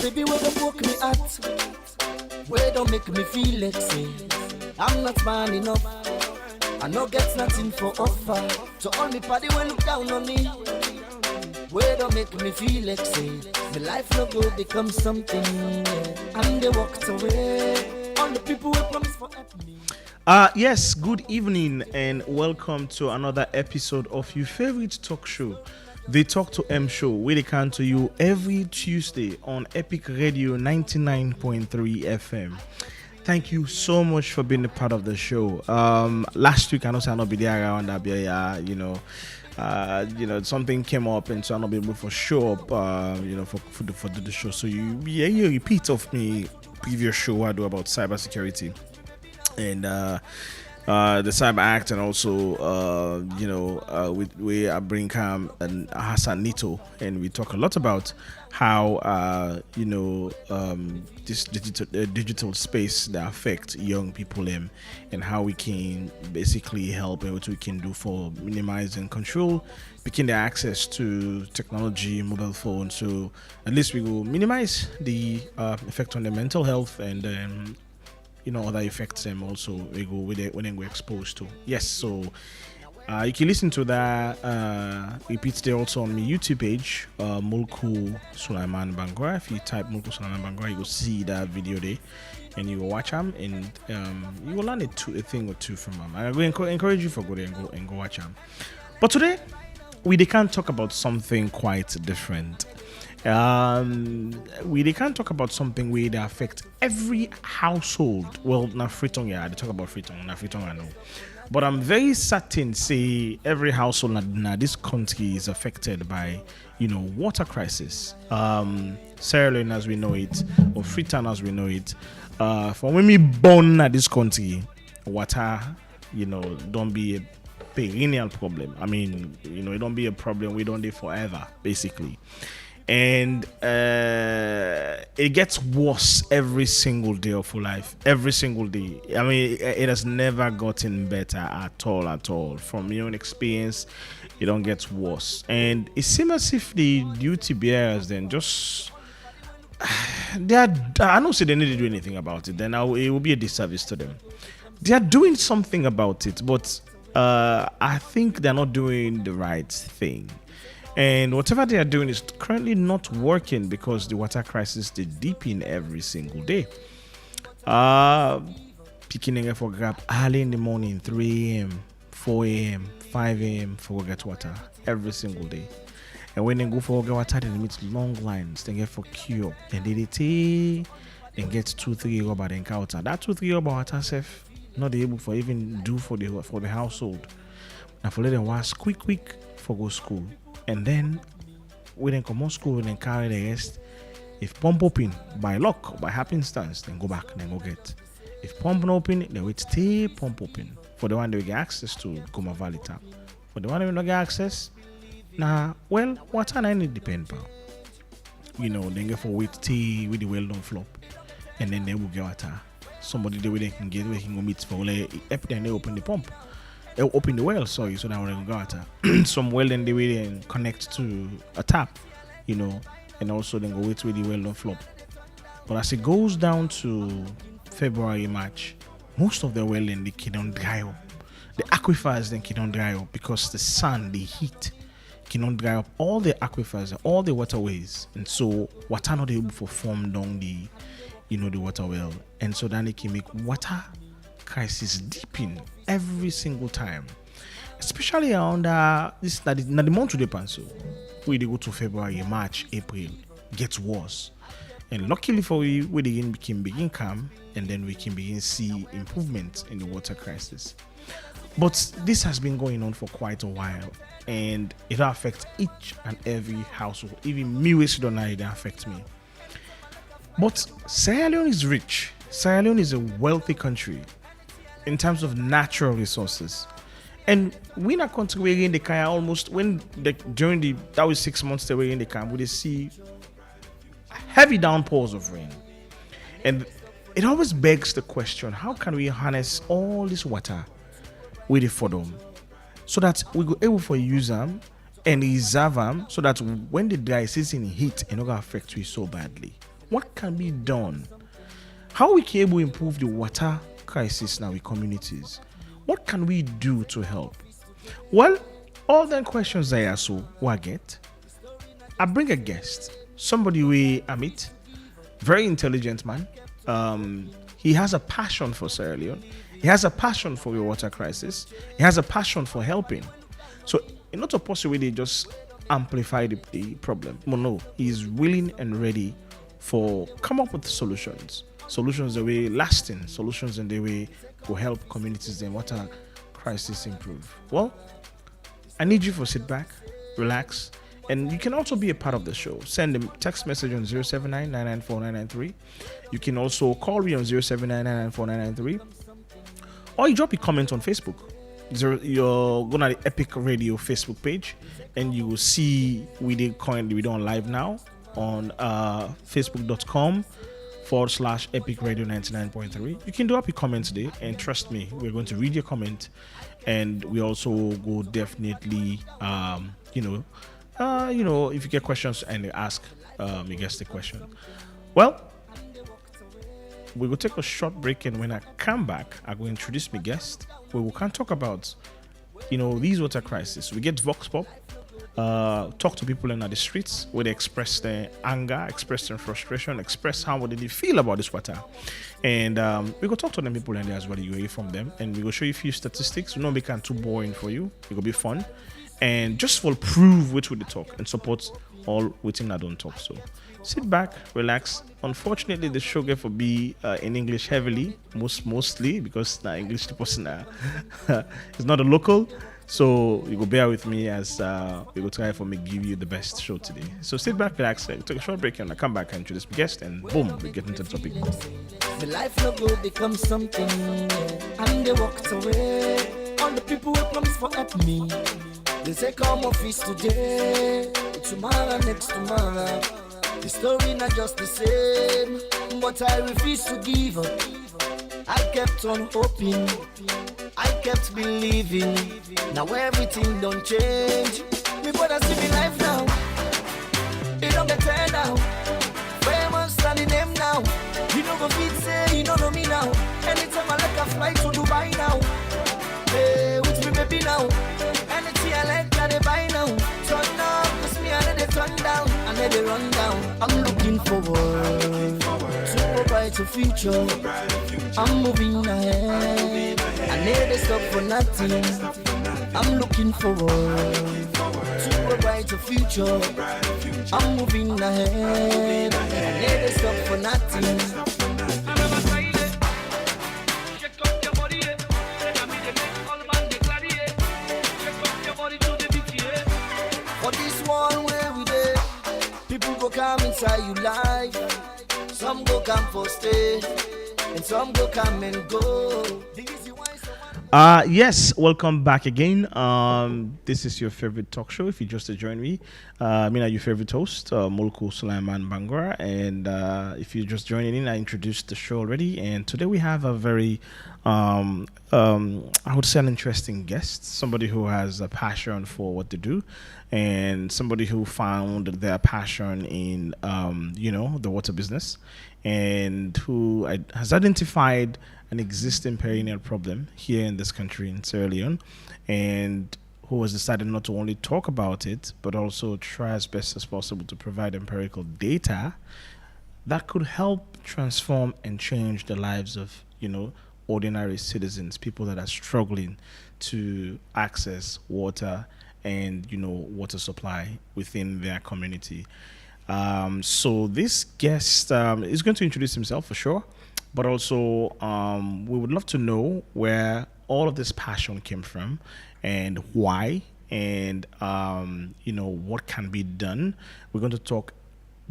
baby, where don't woke me at, where don't make me feel like say I'm not man enough. I no get nothing for offer. So all me party will look down on me. Where don't make me feel like say my life no go become something. Yeah. And they walked away. All the people will promise for me. Yes, good evening and welcome to another episode of your favorite talk show, the Talk to M Show, where they come to you every Tuesday on Epic Radio 99.3 FM. Thank you so much for being a part of the show. Last week I know I not be there around that, something came up and so I'm not be able to show up, for the show. So you repeat of me previous show I do about cybersecurity and the Cyber Act, and also we bring Cam and Hassan Nito, and we talk a lot about how this digital space that affect young people and how we can basically help and what we can do for minimize and control picking their access to technology, mobile phone, so at least we will minimize the effect on their mental health and other effects them also we go with it when we're exposed to. Yes, so you can listen to that repeats there also on my YouTube page, Mulku Sulaiman Bangura. If you type Mulku Sulaiman Bangura, you will see that video there and you will watch them and you will learn a thing or two from them. I will encourage you for go there and go watch them. But today we can't talk about something quite different. We can't talk about something where they affect every household. Well, not FREETOWN, yeah, they talk about FREETOWN, not FREETOWN, I know. But I'm very certain, say, every household in this country is affected by, water crisis. Sierra Leone as we know it, or FREETOWN as we know it. For when we born at this country, water, don't be a perennial problem. I mean, it don't be a problem. We don't live forever, basically. And it gets worse every single day of our life, every single day. I mean, it has never gotten better at all. From your own experience, it don't get worse. And it seems as if the duty bearers then just I don't say they need to do anything about it. Then it will be a disservice to them. They are doing something about it, but I think they're not doing the right thing. And whatever they are doing is currently not working because the water crisis is deepening every single day. Picking for grab early in the morning, 3 a.m., 4 a.m., 5 a.m. for get water every single day. And when they go for get water, they meet long lines. They get for queue up. And they and get 2-3 rubber then counter. That 2-3 rubber water safe not able for even do for the household. Now for let them wash quick for go school. And then we then come on school and then carry the rest. If pump open by luck, by happenstance, then go back, then go get. If pump not open, then we stay pump open. For the one that we get access to, Goma Valley tap. For the one that we don't get access, water I need depend on. Then get for wait tea with the well done flop. And then they will get water. Somebody there they can get, we can go meet for then they open the pump. Open the well, so that when they go water. Some well then they will then connect to a tap, and also then go wait with the well on flop. But as it goes down to February, March, most of the well then they cannot dry up. The aquifers then cannot dry up because the sun, the heat cannot dry up all the aquifers, all the waterways, and so water not able to form down the water well, and so then it can make water crisis deepen every single time, especially around this the month to the pencil. We go to February, March, April, gets worse. And luckily for we can begin calm, and then we can begin see improvement in the water crisis. But this has been going on for quite a while, and it affects each and every household. Even me, which don't know it affects me. But Sierra Leone is rich. Sierra Leone is a wealthy country in terms of natural resources. And we in a country where in the Kaya almost during that was 6 months they were in the camp, we see heavy downpours of rain. And it always begs the question, how can we harness all this water with the fodom so that we go able to use them and reserve them so that when the dry season hit, it not gonna affect you so badly. What can be done? How we can able improve the water crisis in our communities? What can we do to help? Well, all the questions I ask who I get, I bring a guest, somebody I meet, very intelligent man. He has a passion for Sierra Leone. He has a passion for the water crisis. He has a passion for helping. So, in not a possible way, they just amplify the problem. No, he's willing and ready for come up with solutions. Solutions the way lasting, solutions in the way will help communities in water crisis improve. Well, I need you to sit back, relax, and you can also be a part of the show. Send a text message on 079-994-993. You can also call me on 079-994-993. Or you drop a comment on Facebook. You're going to the Epic Radio Facebook page, and you will see we don't live now on facebook.com/Epic Radio 99.3. You can drop a comment today, and trust me, we're going to read your comment, and we also will definitely, if you get questions and ask, you guess the question. Well, we will take a short break, and when I come back, I will introduce my guest. We can talk about, these water crisis. We get Vox Pop, talk to people in the streets where they express their anger, express their frustration, express how what they feel about this water. And we go talk to them people in there as well. You hear from them, and we will show you a few statistics. We don't make it too boring for you. It will be fun. And just for prove which would they talk and support all within I don't talk. So sit back, relax. Unfortunately, the show get for be in English heavily, mostly because the English person is not a local. So you go bear with me as we go try for me give you the best show today. So sit back, relax, take a short break, and I come back and introduce my guest, and boom, we get into the topic. The life no go become something, and they walked away. All the people who promise for help me. They say come office today, tomorrow, next tomorrow. The story not just the same, but I refuse to give up. I kept on hoping, I kept believing. Now everything don't change. Me brother see me life now. It don't get turned now. Famous standing name now. You know go fit say you don't know me now. Anytime I like a flight to Dubai now. Hey, with me baby now. Anything I like that they buy now. Turn down, cause me I let they turn down. And let they run down. I'm looking forward to a brighter future. I'm moving ahead. I never stop for nothing. I'm looking forward to a brighter future. I'm moving ahead. I never stop for nothing. For this one where we there, people go come inside you life. Some go come for stay, and some go come and go. Yes, welcome back again. This is your favorite talk show. If you just joined me, your favorite host, Mulku Sulaiman Bangura. And if you're just joining in, I introduced the show already. And today we have a very, I would say, an interesting guest. Somebody who has a passion for what they do, and somebody who found their passion in, the water business, and who has identified an existing perennial problem here in this country in Sierra Leone, and who has decided not to only talk about it, but also try as best as possible to provide empirical data that could help transform and change the lives of, ordinary citizens, people that are struggling to access water and, water supply within their community. So this guest is going to introduce himself for sure. But also, we would love to know where all of this passion came from and why, and, what can be done. We're going to talk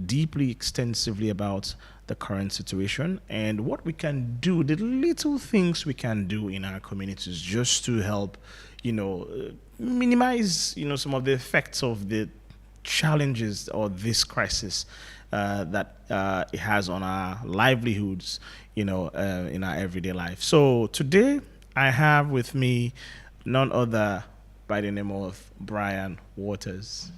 deeply, extensively about the current situation and what we can do, the little things we can do in our communities just to help, minimize, some of the effects of the challenges or this crisis that it has on our livelihoods, in our everyday life. So today I have with me none other by the name of Brian Waters.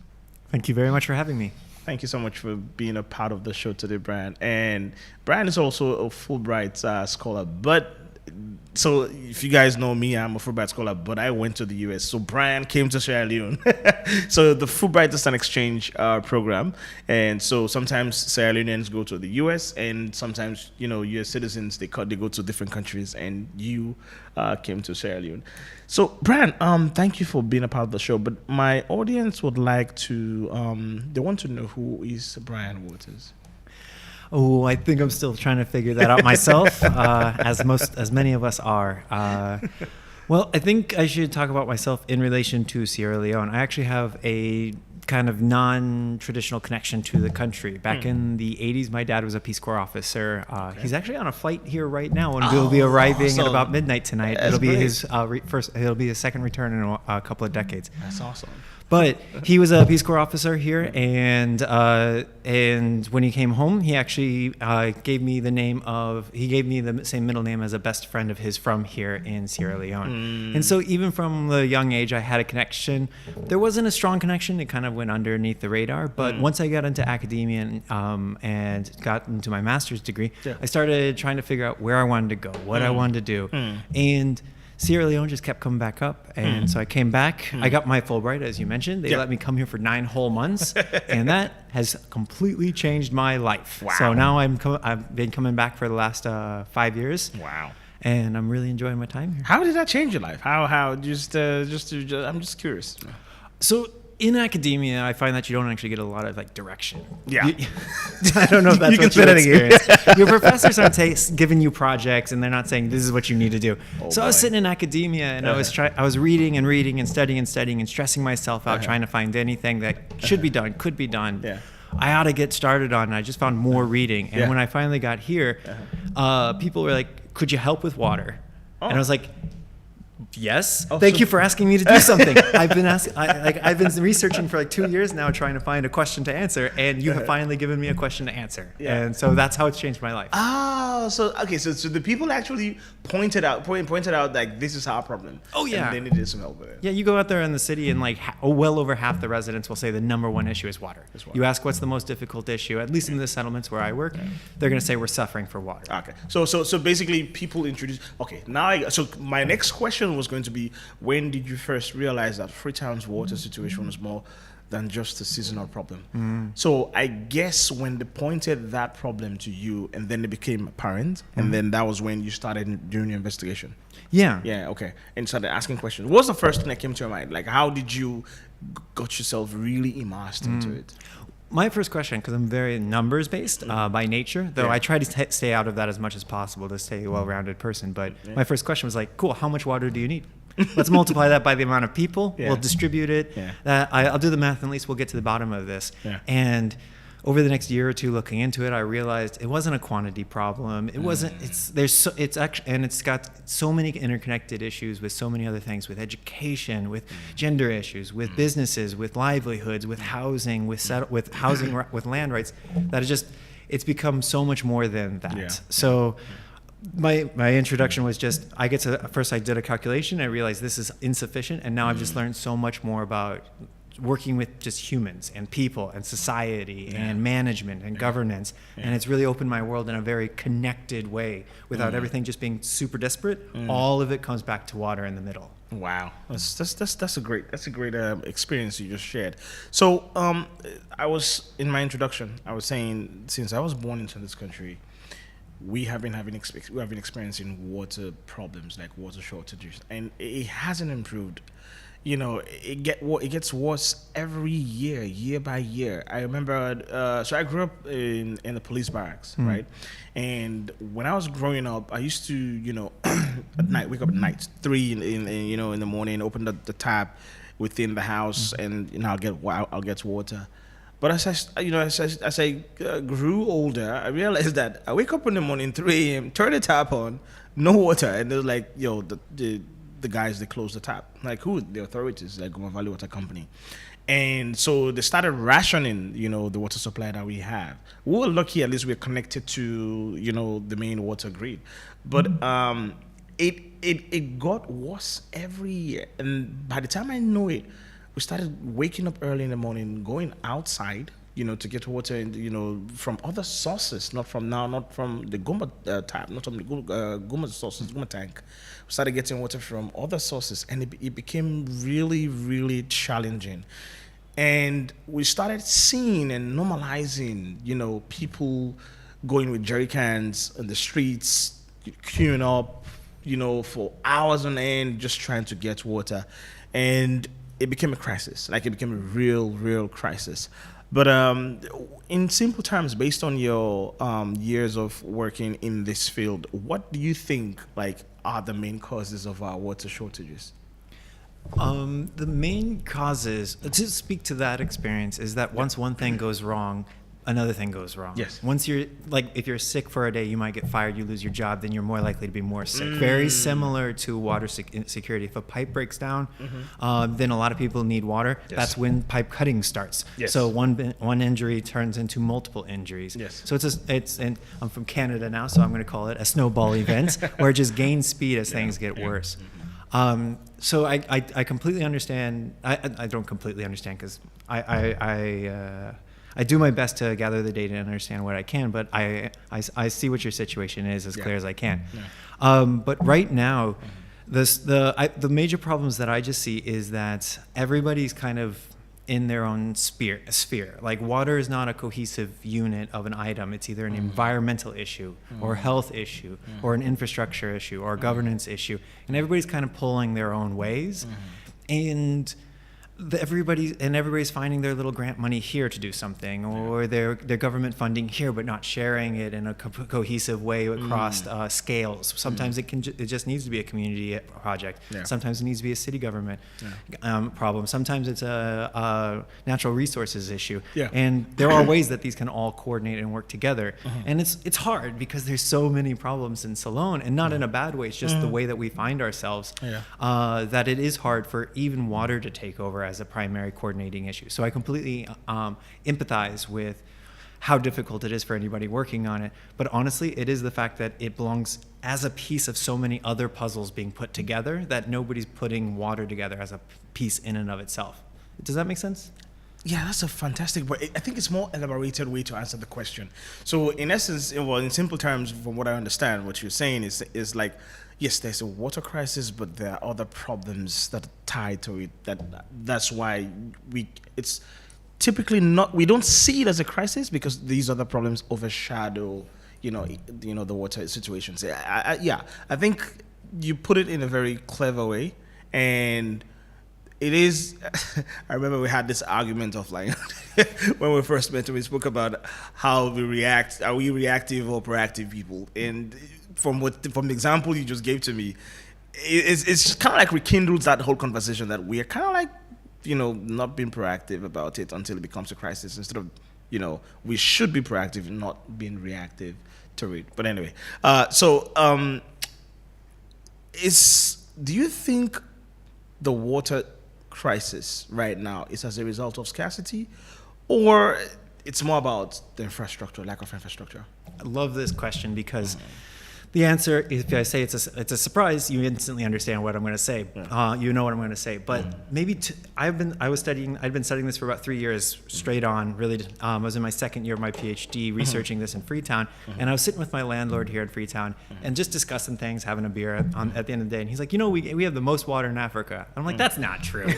Thank you very much for having me. Thank you so much for being a part of the show today, Brian. And Brian is also a Fulbright scholar. But so if you guys know me, I'm a Fulbright scholar, but I went to the US. So Brian came to Sierra Leone. So the Fulbright is an exchange program. And so sometimes Sierra Leoneans go to the US, and sometimes, US citizens, they go to different countries, and you came to Sierra Leone. So Brian, thank you for being a part of the show. But my audience would like to, they want to know, who is Brian Waters? Oh, I think I'm still trying to figure that out myself, as many of us are. Well, I think I should talk about myself in relation to Sierra Leone. I actually have a kind of non-traditional connection to the country. Back in the 80s, my dad was a Peace Corps officer. He's actually on a flight here right now, and will be arriving at about midnight tonight. It'll be his it'll be his second return in a couple of decades. That's awesome. But he was a Peace Corps officer here, and when he came home, he actually gave me the same middle name as a best friend of his from here in Sierra Leone. And so even from the young age, I had a connection. There wasn't a strong connection; it kind of went underneath the radar. But once I got into academia and got into my master's degree, I started trying to figure out where I wanted to go, what I wanted to do, and Sierra Leone just kept coming back up, and so I came back. I got my Fulbright, as you mentioned. They let me come here for 9 whole months, and that has completely changed my life. Wow. So now I've been coming back for the last 5 years. Wow. And I'm really enjoying my time here. How did that change your life? How I'm just curious. So in academia, I find that you don't actually get a lot of direction. Yeah. I don't know if that's You can what say you that again. experience. Your professors aren't giving you projects, and they're not saying this is what you need to do. So I was sitting in academia, and I was reading and reading and studying and stressing myself out, trying to find anything that should be done, could be done. Yeah. I ought to get started on. And I just found more reading, and when I finally got here, people were like, "Could you help with water?" And I was like, yes. Thank you for asking me to do something. I've been researching for 2 years now, trying to find a question to answer, and you have finally given me a question to answer. Yeah. And so that's how it's changed my life. So the people actually pointed out this is our problem. Oh, yeah. And they needed some help with it. Yeah, you go out there in the city, and well over half the residents will say the number one issue is water. You ask what's the most difficult issue, at least in the settlements where I work, they're going to say we're suffering for water. Okay. So basically people introduce. Okay. So my next question was going to be, when did you first realize that Freetown's water situation was more than just a seasonal problem? So I guess when they pointed that problem to you, and then it became apparent, and then that was when you started doing your investigation. Yeah. Yeah. Okay. And started asking questions. What was the first thing that came to your mind? How did you got yourself really immersed into it? My first question, because I'm very numbers based by nature, though I try to stay out of that as much as possible to stay a well-rounded person. But my first question was cool, how much water do you need? Let's multiply that by the amount of people. We'll distribute it. I'll do the math, and at least we'll get to the bottom of this. And over the next year or two, looking into it, I realized it wasn't a quantity problem. It wasn't. It's got so many interconnected issues with so many other things, with education, with gender issues, with businesses, with livelihoods, with housing, with land rights. That it's become so much more than that. Yeah. So my introduction was just, first I did a calculation, I realized this is insufficient, and now I've just learned so much more about working with just humans and people and society and management and governance, and it's really opened my world in a very connected way without everything just being super disparate. All of it comes back to water in the middle. Wow, that's a great experience you just shared. So I was in my introduction, I was saying, since I was born into this country, we have been experiencing water problems, like water shortages, and it hasn't improved. It gets worse every year by year. I remember, so I grew up in the police barracks, right? And when I was growing up, I used to, at night, wake up at night, 3 in the morning, open the tap within the house, and I'll get water. But as I grew older, I realized that I wake up in the morning, 3 a.m., turn the tap on, no water, and they're like, the guys, they closed the tap. Like, who? The authorities, like Goma Valley Water Company. And so they started rationing, the water supply that we have. We were lucky, at least we're connected to, the main water grid. But it got worse every year. And by the time I know it, we started waking up early in the morning, going outside to get water, from other sources, not from the Goma tap, not from the Goma sources, Goma tank. We started getting water from other sources, and it became really, really challenging. And we started seeing and normalizing, people going with jerry cans in the streets, queuing up, for hours on end, just trying to get water. And it became a crisis. Like, it became a real, real crisis. But in simple terms, based on your years of working in this field, what do you think, are the main causes of our water shortages? The main causes, to speak to that experience, is that once one thing goes wrong, another thing goes wrong. Yes. Once you're, if you're sick for a day, you might get fired, you lose your job, then you're more likely to be more sick. Very similar to water security. If a pipe breaks down, then a lot of people need water. Yes. That's when pipe cutting starts. Yes. So one injury turns into multiple injuries. Yes. So and I'm from Canada now, so I'm going to call it a snowball event, where it just gains speed as things get worse. So I completely understand. I don't completely understand, because I do my best to gather the data and understand what I can, but I see what your situation is as clear as I can. Yeah. But right now, the major problems that I just see is that everybody's kind of in their own sphere. Like, water is not a cohesive unit of an item. It's either an environmental issue or a health issue or an infrastructure issue or a governance issue. And everybody's kind of pulling their own ways. And everybody's finding their little grant money here to do something, or their government funding here, but not sharing it in a cohesive way across scales. Sometimes it just needs to be a community project. Yeah. Sometimes it needs to be a city government problem. Sometimes it's a natural resources issue. Yeah. And there are ways that these can all coordinate and work together. And it's hard because there's so many problems in Salone, and not in a bad way. It's just the way that we find ourselves, that it is hard for even water to take over as a primary coordinating issue. So I completely empathize with how difficult it is for anybody working on it. But honestly, it is the fact that it belongs as a piece of so many other puzzles being put together that nobody's putting water together as a piece in and of itself. Does that make sense? Yeah, that's a fantastic, but I think it's more elaborated way to answer the question. So in essence, in simple terms, from what I understand, what you're saying is like, yes, there's a water crisis, but there are other problems that are tied to it. That's why it's typically not. We don't see it as a crisis because these other problems overshadow, the water situations. I think you put it in a very clever way, and it is. I remember we had this argument of when we first met, we spoke about how we react. Are we reactive or proactive people? And from the example you just gave to me, it's kind of like rekindles that whole conversation that we are kind of like, not being proactive about it until it becomes a crisis, instead of, we should be proactive, not being reactive to it. But anyway, do you think the water crisis right now is as a result of scarcity, or it's more about the infrastructure, lack of infrastructure? I love this question because the answer, if I say it's a surprise, you instantly understand what I'm going to say. You know what I'm going to say. But maybe I'd been studying this for about 3 years straight on. Really, I was in my second year of my PhD researching this in Freetown, and I was sitting with my landlord here in Freetown and just discussing things, having a beer at the end of the day. And he's like, we have the most water in Africa. And I'm like, that's not true.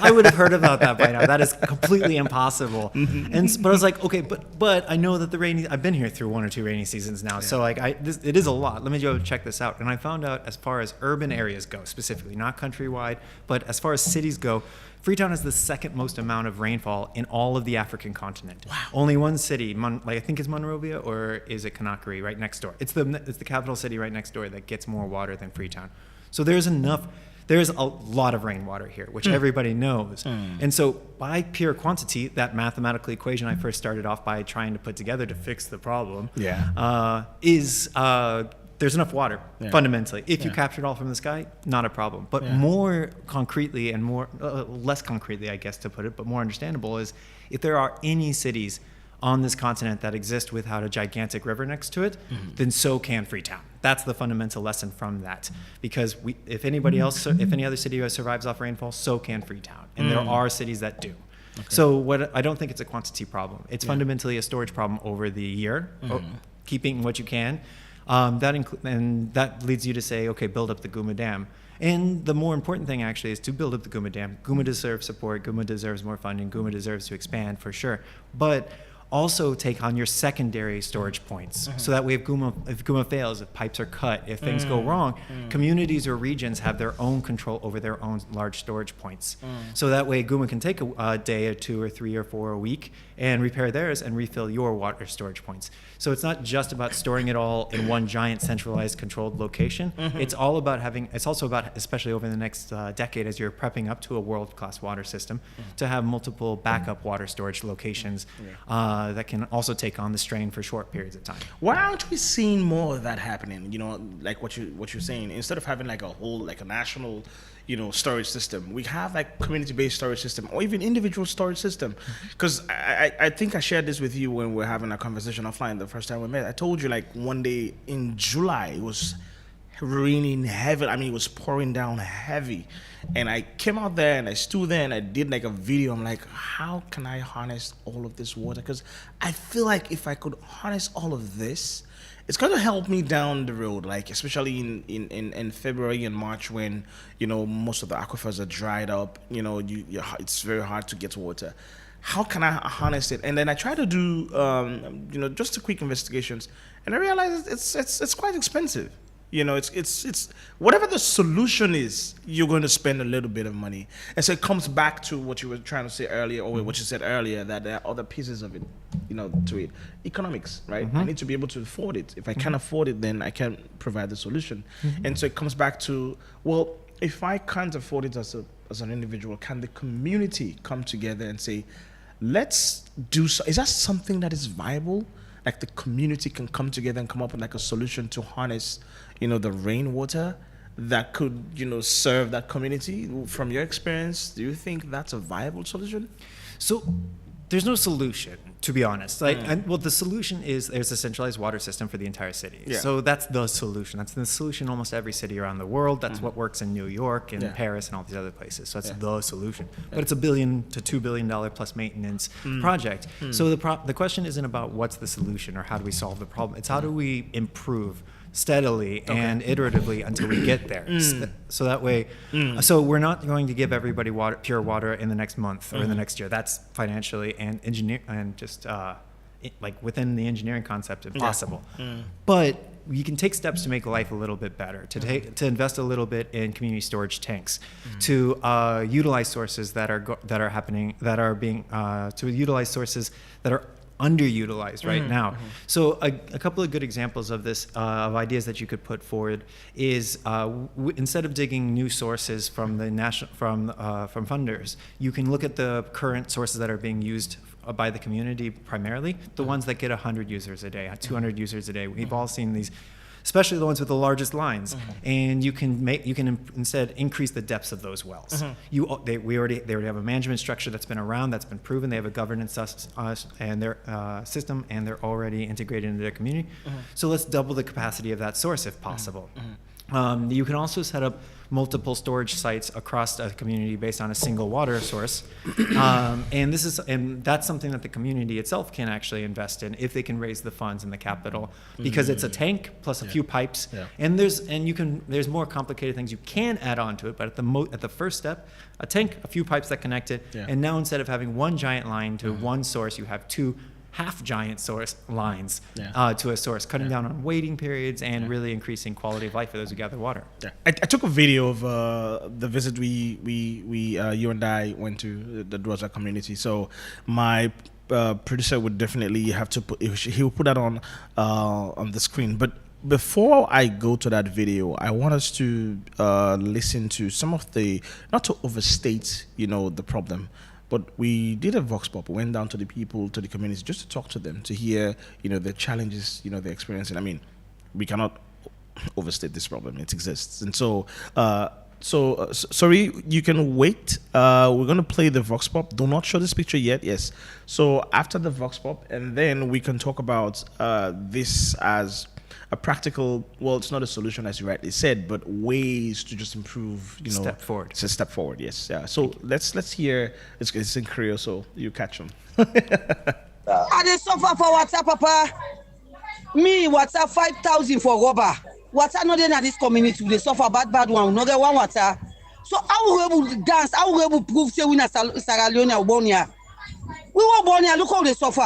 I would have heard about that by now. That is completely impossible. But I was like, okay, but I know that I've been here through 1 or 2 rainy seasons now, so it is a lot. Let me go check this out. And I found out, as far as urban areas go, specifically, not countrywide, but as far as cities go, Freetown has the second most amount of rainfall in all of the African continent. Wow. Only one city, I think it's Monrovia, or is it Conakry, right next door. It's the capital city right next door that gets more water than Freetown. So there's a lot of rainwater here, which everybody knows. And so by pure quantity, that mathematical equation I first started off by trying to put together to fix the problem is there's enough water, fundamentally. If you capture it all from the sky, not a problem. But more concretely and less concretely, I guess, to put it, but more understandable, is if there are any cities on this continent that exist without a gigantic river next to it, then so can Freetown. That's the fundamental lesson from that. Because if any other city survives off rainfall, so can Freetown. And there are cities that do. So what I don't think it's a quantity problem. It's fundamentally a storage problem over the year, keeping what you can. And that leads you to say, okay, build up the Guma Dam. And the more important thing actually is to build up the Guma Dam. Guma deserves support. Guma deserves more funding. Guma deserves to expand for sure. But also take on your secondary storage points. So that way if Guma fails, if pipes are cut, if things go wrong, communities or regions have their own control over their own large storage points. So that way Guma can take a day or 2 or 3 or 4 a week and repair theirs and refill your water storage points. So it's not just about storing it all in one giant centralized controlled location. It's also about, especially over the next decade as you're prepping up to a world-class water system, to have multiple backup water storage locations that can also take on the strain for short periods of time. Why aren't we seeing more of that happening? You know, like what you're saying, instead of having like a whole, like a national, you know, storage system, we have like community-based storage system or even individual storage system. Because I think I shared this with you when we were having a conversation offline the first time we met. I told you like one day in July it was raining heavy. I mean, it was pouring down heavy, and I came out there and I stood there and I did like a video. I'm like, how can I harness all of this water? Because I feel like if I could harness all of this, it's going to help me down the road, like especially in February and March when, you know, most of the aquifers are dried up. You know, it's very hard to get water. How can I harness it? And then I try to do, you know, just a quick investigations, and I realized it's quite expensive. You know, it's whatever the solution is, you're going to spend a little bit of money. And so it comes back to what you were trying to say earlier, or what you said earlier, that there are other pieces of it, you know, to it. Economics, right? I need to be able to afford it. If I can't afford it, then I can't provide the solution. And so it comes back to, well, if I can't afford it as an individual, can the community come together and say, let's do so? Is that something that is viable? Like the community can come together and come up with like a solution to harness, you know, the rainwater that could, you know, serve that community. From your experience, do you think that's a viable solution? So there's no solution, to be honest. Like, well, the solution is there's a centralized water system for the entire city. Yeah. So that's the solution. That's the solution in almost every city around the world. That's what works in New York and Paris and all these other places. So that's the solution. But it's $1 billion to $2 billion plus maintenance project. So the question isn't about what's the solution or how do we solve the problem. It's how do we improve steadily and iteratively until we get there. So that way, so we're not going to give everybody pure water in the next month or in the next year. That's financially and just like within the engineering concept impossible. But you can take steps to make life a little bit better, to invest a little bit in community storage tanks, to utilize sources that are being underutilized right now. So a couple of good examples of this, of ideas that you could put forward, is instead of digging new sources from the from funders, you can look at the current sources that are being used by the community primarily, the ones that get 100 users a day, 200 users a day. We've all seen these, especially the ones with the largest lines, and you can instead increase the depths of those wells. They already have a management structure that's been around, that's been proven. They have a governance and their system, and they're already integrated into their community. So let's double the capacity of that source if possible. You can also set up multiple storage sites across a community based on a single water source, and that's something that the community itself can actually invest in if they can raise the funds and the capital, because it's a tank plus a few pipes, and there's more complicated things you can add on to it, but at the first step, a tank, a few pipes that connect it, and now instead of having one giant line to one source, you have two half-giant source lines to a source, cutting down on waiting periods and really increasing quality of life for those who gather water. I took a video of the visit you and I went to the Dwaza community. So my producer would definitely have to he will put that on the screen. But before I go to that video, I want us to listen to some of the, not to overstate, you know, the problem, but we did a vox pop. We went down to the people, to the communities, just to talk to them, to hear, you know, the challenges, you know, they're experiencing. I mean, we cannot overstate this problem. It exists. And so So, sorry, you can wait. We're going to play the Vox Pop. Do not show this picture yet. Yes. So, after the Vox Pop, and then we can talk about this as a practical, well, it's not a solution as you rightly said, but ways to just improve, Step forward. It's a step forward, yes. Yeah. So, let's hear, it's in Korea, so you catch them. I dey suffer for water, Papa. Me, water 5,000 for rubber. Water no dey na this community. They suffer bad one. We no get one water. So how we able to dance? How we able to prove say we na Sierra Leone or born here? We were born here. Look how they suffer.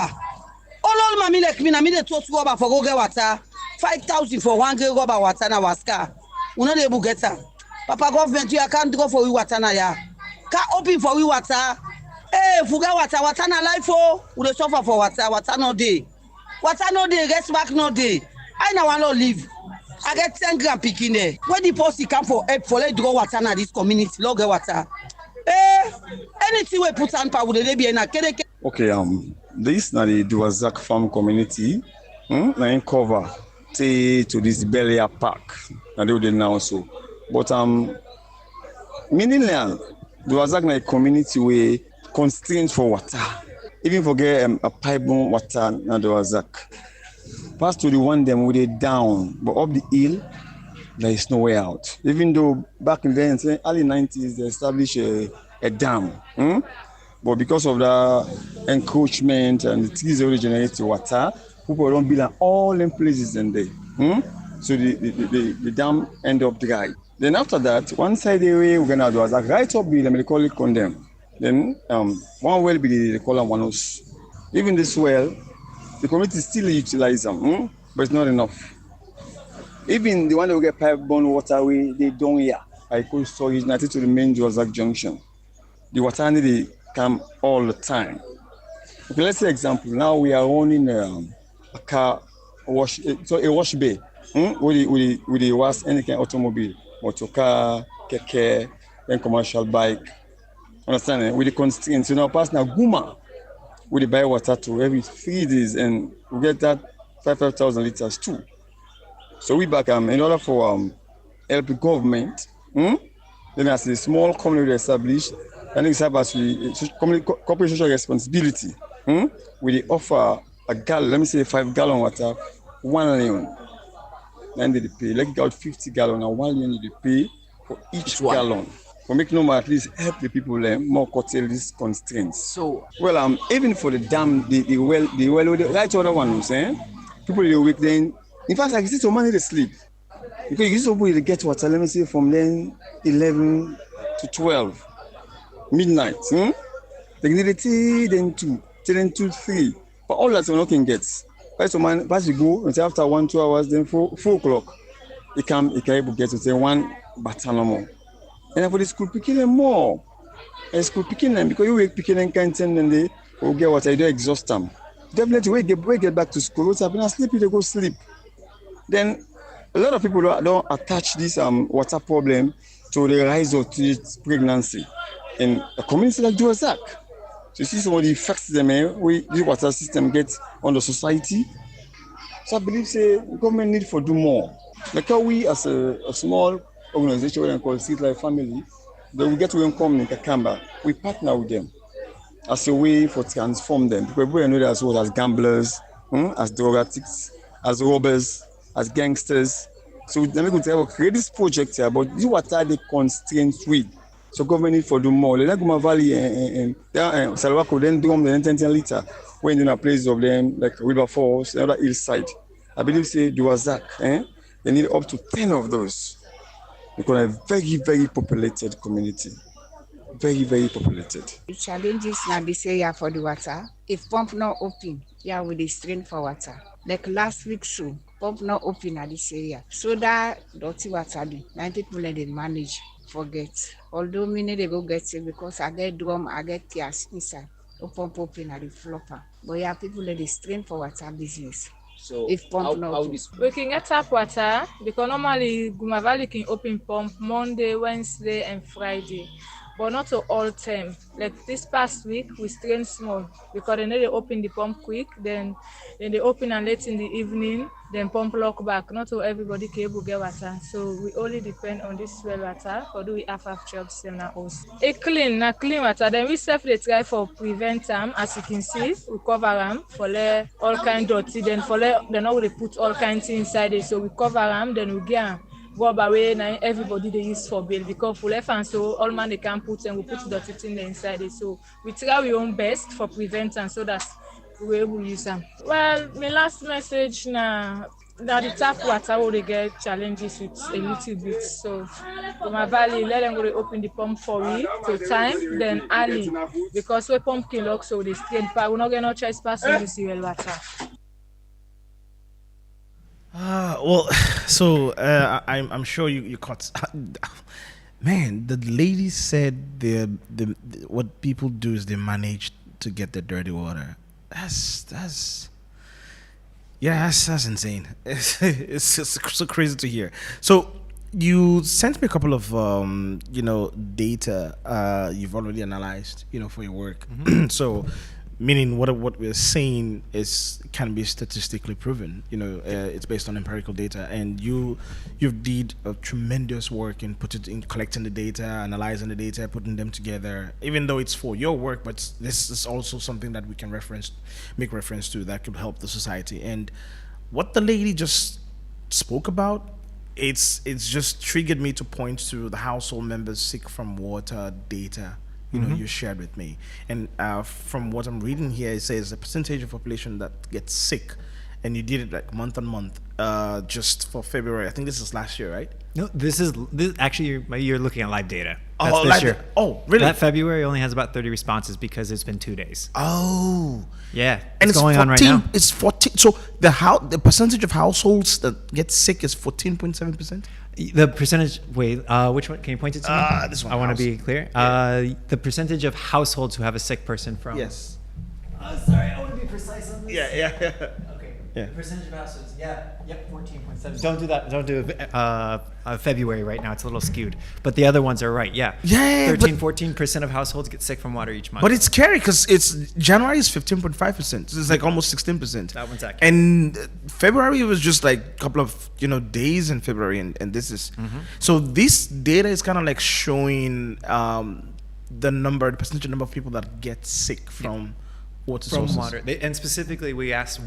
All mommy like me, na me dey touch rubber for go get water. 5,000 for one get rubber water na waska. We no dey able get am. Papa government, you can't go for we water na ya. Can't open for we water. Hey, if we get water na life oh. We dey suffer for water no dey. Water no dey, rest back no dey. I na want to live. I get 10 grand picking there. When the posse come for help for let draw water na this community, log get water. Anything we put on power, they be in a kede. Okay, this na the Duazak farm community. Na in cover say to this Belia Park. Na they dey now so. But meaning Duazak na a community where constraints for water. Even forget a pipe water na Duazak. Pass to the one them with it down, but up the hill, there is no way out. Even though back in the early 90s, they established a dam. But because of the encroachment and the trees already generate water, people don't build all them places in there. So the dam end up dry. Then after that, one side area we're gonna do is like right up the they call it condemn. Then one well be they call them one house. Even this well, the community still utilize them, but it's not enough. Even the one that will get pipe-borne waterway, they don't here. I call storage nothing to the main Duazak junction. The water need to come all the time. Okay, let's say example. Now we are owning a car wash, so a wash bay. With the wash any kind of automobile, motor car, keke, then commercial bike. Understand? With the constraints, so now pass now Guma. We buy water to every 3 days and we get that 5,000 liters too. So we back in order for help the government, then as a small community established, and it's about corporate social responsibility. We offer a gallon, let me say 5 gallon water, 1 million. Then they pay. Like got 50 gallon and 1 million they pay for each gallon. For make no more at least help the people more curtail these constraints. So well, even for the dam, the well, the right other one, I'm saying, people they wake then. In fact, I see some money they sleep because you supposed to get water. Let me say from then 11 to 12 midnight. They need a tea, then 2, then 2, 3. But all that one can get. Right, so man, pass you go until after 1-2 hours, then 4 o'clock, you can able get to say 1 baton more. And for the school picking them more. And school picking them because you wake picking them can't send them they will get what I do exhaust them. Definitely we get back to school. What's happening? Sleep, they go sleep. Then a lot of people don't attach this water problem to the rise of pregnancy in a community like Duazak. So you see some of the effects them the water system gets on the society. So I believe say government need for do more. Like how we as a small organization we call Street Life Family, then we get to come in Kakamba. We partner with them as a way for transform them. Because we know that as well as gamblers, as drug addicts, as robbers, as gangsters. So then we could create this project here, but this water they constraints with. So government need for do more. The Laguma Valley and Salwako then drum the 10 liter when in a place of them like River Falls, the other hillside. I believe say Duazak, they need up to 10 of those. Because a very, very populated community. Very, very populated. The challenges now this area for the water. If pump not open, yeah, we dey strain for water. Like last week, so pump not open at this area. So that dirty water, 90 people they manage, forget. Although many they go get it because I get drum, I get tears inside. No pump open at the flopper. But yeah, people they strain for water business. So if pump not open. We can get tap water because normally Guma Valley can open pump Monday, Wednesday, and Friday. but not to all term. Like this past week, we strain small because they know they open the pump quick, then they open and late in the evening, then pump lock back. Not to everybody can able get water. So we only depend on this well water, or do we have jobs in our house. Clean water. Then we self they try for prevent them. As you can see, we cover them for all kind dirty. Then they know they put all kinds inside it. So we cover them, then we get rub away now everybody they use for bill because for left and so all man they can put and we put dirty thing inside it. So we try our own best for prevention so that we will use them. Well, my last message now the tap water will they get challenges with a little bit. So for my valley, let them go to open the pump for we to time, then early because we pump can lock so they strain we're not gonna choice pass to use well water. Well, so I'm sure you caught. Man, the lady said the what people do is they manage to get the dirty water. That's insane. It's just so crazy to hear. So you sent me a couple of data you've already analyzed for your work. So meaning what we're saying can be statistically proven. It's based on empirical data, and you've did a tremendous work in collecting the data, analyzing the data, putting them together. Even though it's for your work, but this is also something that we can make reference to that could help the society. And what the lady just spoke about, it's just triggered me to point to the household members sick from water data you shared with me. And from what I'm reading here, it says the percentage of population that gets sick, and you did it like month on month, just for February. I think this is last year, right? No, this actually you're looking at live data. That's Oh, this year. Oh, really? That February only has about 30 responses because it's been 2 days. Oh, yeah, and it's going on right now. It's 14. So the percentage of households that get sick is 14.7%. The percentage. Wait, which one? Can you point it to me? This one. I want to be clear. Yeah. The percentage of households who have a sick person from. Yes. Sorry, I want to be precise on this. Yeah. Okay. Yeah. Percentage of households. Yep, 14.7. Don't do that. Don't do February right now. It's a little skewed. But the other ones are right. Yeah. 14% of households get sick from water each month. But it's scary because January is 15.5%. So it's like almost 16%. That one's accurate. And February was just like a couple of days in February, and this is so this data is kind of like showing the percentage number of people that get sick from water sources. Water. And specifically, we asked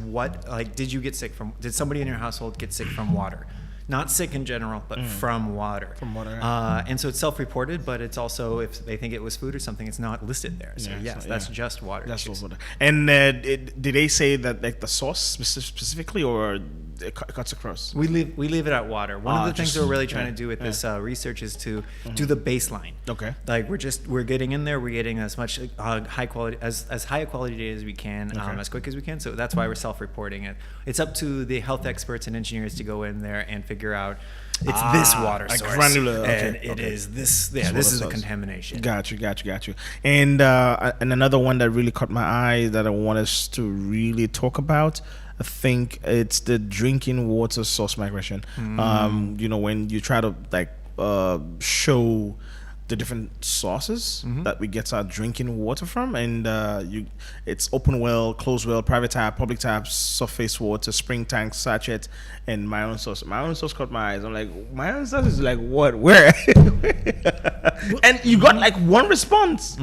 did somebody in your household get sick from water? Not sick in general, but from water. From water. And so it's self-reported, but it's also if they think it was food or something, it's not listed there. So that's just water. That's just water. And did they say that like the source specifically, or it cuts across? We leave it at water. One of the things that we're really trying to do with this research is to do the baseline. Okay. Like we're getting in there. We're getting as much high quality as high a quality data as we can, as quick as we can. So that's why we're self-reporting it. It's up to the health experts and engineers to go in there and figure out it's this water source, granular, and it is this. Yeah, this is the contamination. Got you. And another one that really caught my eye that I want us to really talk about, I think it's the drinking water source migration. When you try to show the different sources that we get our drinking water from, and it's open well, closed well, private tap, public taps, surface water, spring tanks, sachet, and my own source. My own source caught my eyes. I'm like, my own source is like what? Where? And you got like one response.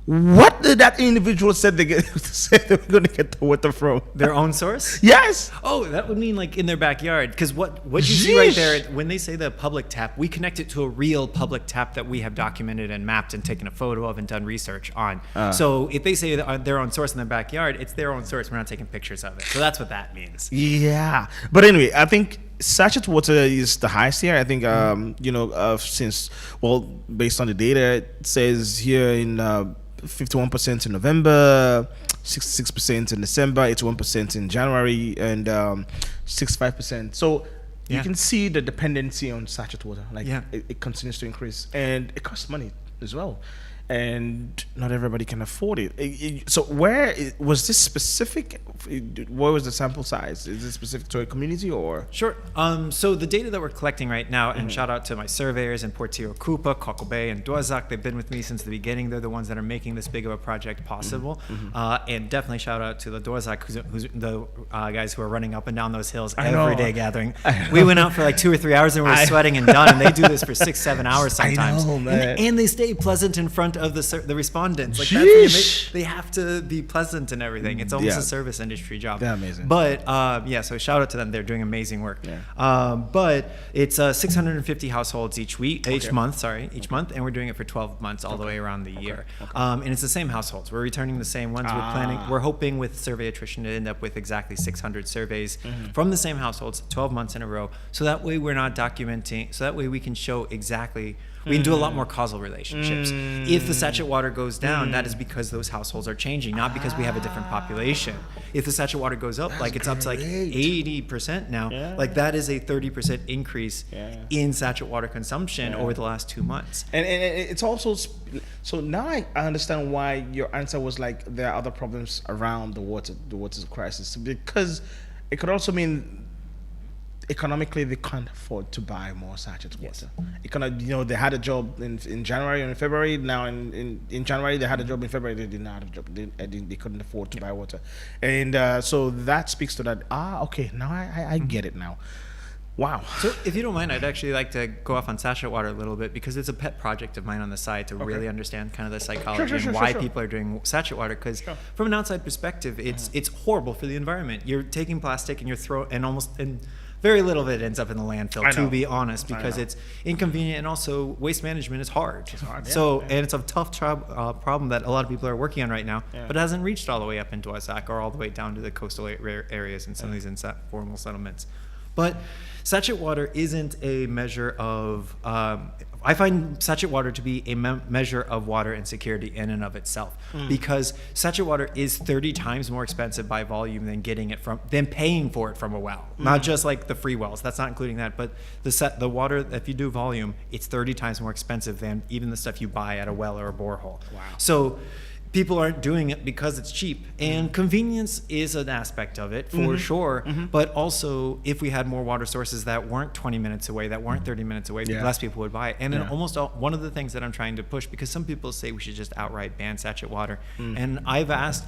What did that individual said they were going to get the water from? Their own source? Yes. Oh, that would mean like in their backyard. Because what you see right there, when they say the public tap, we connect it to a real public tap that we have documented and mapped and taken a photo of and done research on. So if they say their own source in their backyard, it's their own source. We're not taking pictures of it. So that's what that means. Yeah. But anyway, I think sachet water is the highest here. I think, based on the data, it says here in 51% in November, 66% in December, 81% in January, and 65%. So you can see the dependency on sachet water. It continues to increase, and it costs money as well. and not everybody can afford it. So where was this specific? What was the sample size? Is it specific to a community or? Sure. So the data that we're collecting right now, and shout out to my surveyors in Portillo Cupa, Cockle Bay, and Duazak. They've been with me since the beginning. They're the ones that are making this big of a project possible. And definitely shout out to the Duazak, who's the guys who are running up and down those hills every day gathering. We went out for like 2 or 3 hours and we were sweating and done. And they do this for 6-7 hours sometimes. I know, man. And they stay pleasant in front of the respondents. Like that's they have to be pleasant and everything. It's almost a service industry job. They're amazing. But so shout out to them. They're doing amazing work. But it's 650 households each month, and we're doing it for 12 months all the way around the year. And it's the same households. We're returning the same ones. We're hoping with survey attrition to end up with exactly 600 surveys from the same households, 12 months in a row. So that way we're not documenting. So that way we can show exactly. We can do a lot more causal relationships. If the sachet water goes down, that is because those households are changing, not because we have a different population. If the sachet water goes up, it's up to like 80% now, like that is a 30% increase in sachet water consumption over the last 2 months. And it's also, so now I understand why your answer was like there are other problems around the water crisis, because it could also mean economically they can't afford to buy more sachet water. They had a job in January and in February. Now in January they had a job, in February they didn't have a job. They couldn't afford to buy water, and so that speaks to that. Okay, now I get it now. Wow. So if you don't mind, I'd actually like to go off on sachet water a little bit, because it's a pet project of mine on the side to really understand kind of the psychology and why people are doing sachet water. Because from an outside perspective, it's horrible for the environment. You're taking plastic and and very little of it ends up in the landfill, to be honest, because it's inconvenient, and also waste management is hard. It's hard. And it's a tough problem that a lot of people are working on right now, but it hasn't reached all the way up into Duazak or all the way down to the coastal areas and some of these informal settlements. But sachet water isn't a measure of, I find sachet water to be a measure of water insecurity in and of itself, because sachet water is 30 times more expensive by volume than paying for it from a well. Not just like the free wells, that's not including that, but the water, if you do volume, it's 30 times more expensive than even the stuff you buy at a well or a borehole. Wow. So people aren't doing it because it's cheap, and convenience is an aspect of it for sure. But also, if we had more water sources that weren't 20 minutes away, that weren't 30 minutes away, less people would buy it. And then one of the things that I'm trying to push, because some people say we should just outright ban sachet water, and I've asked,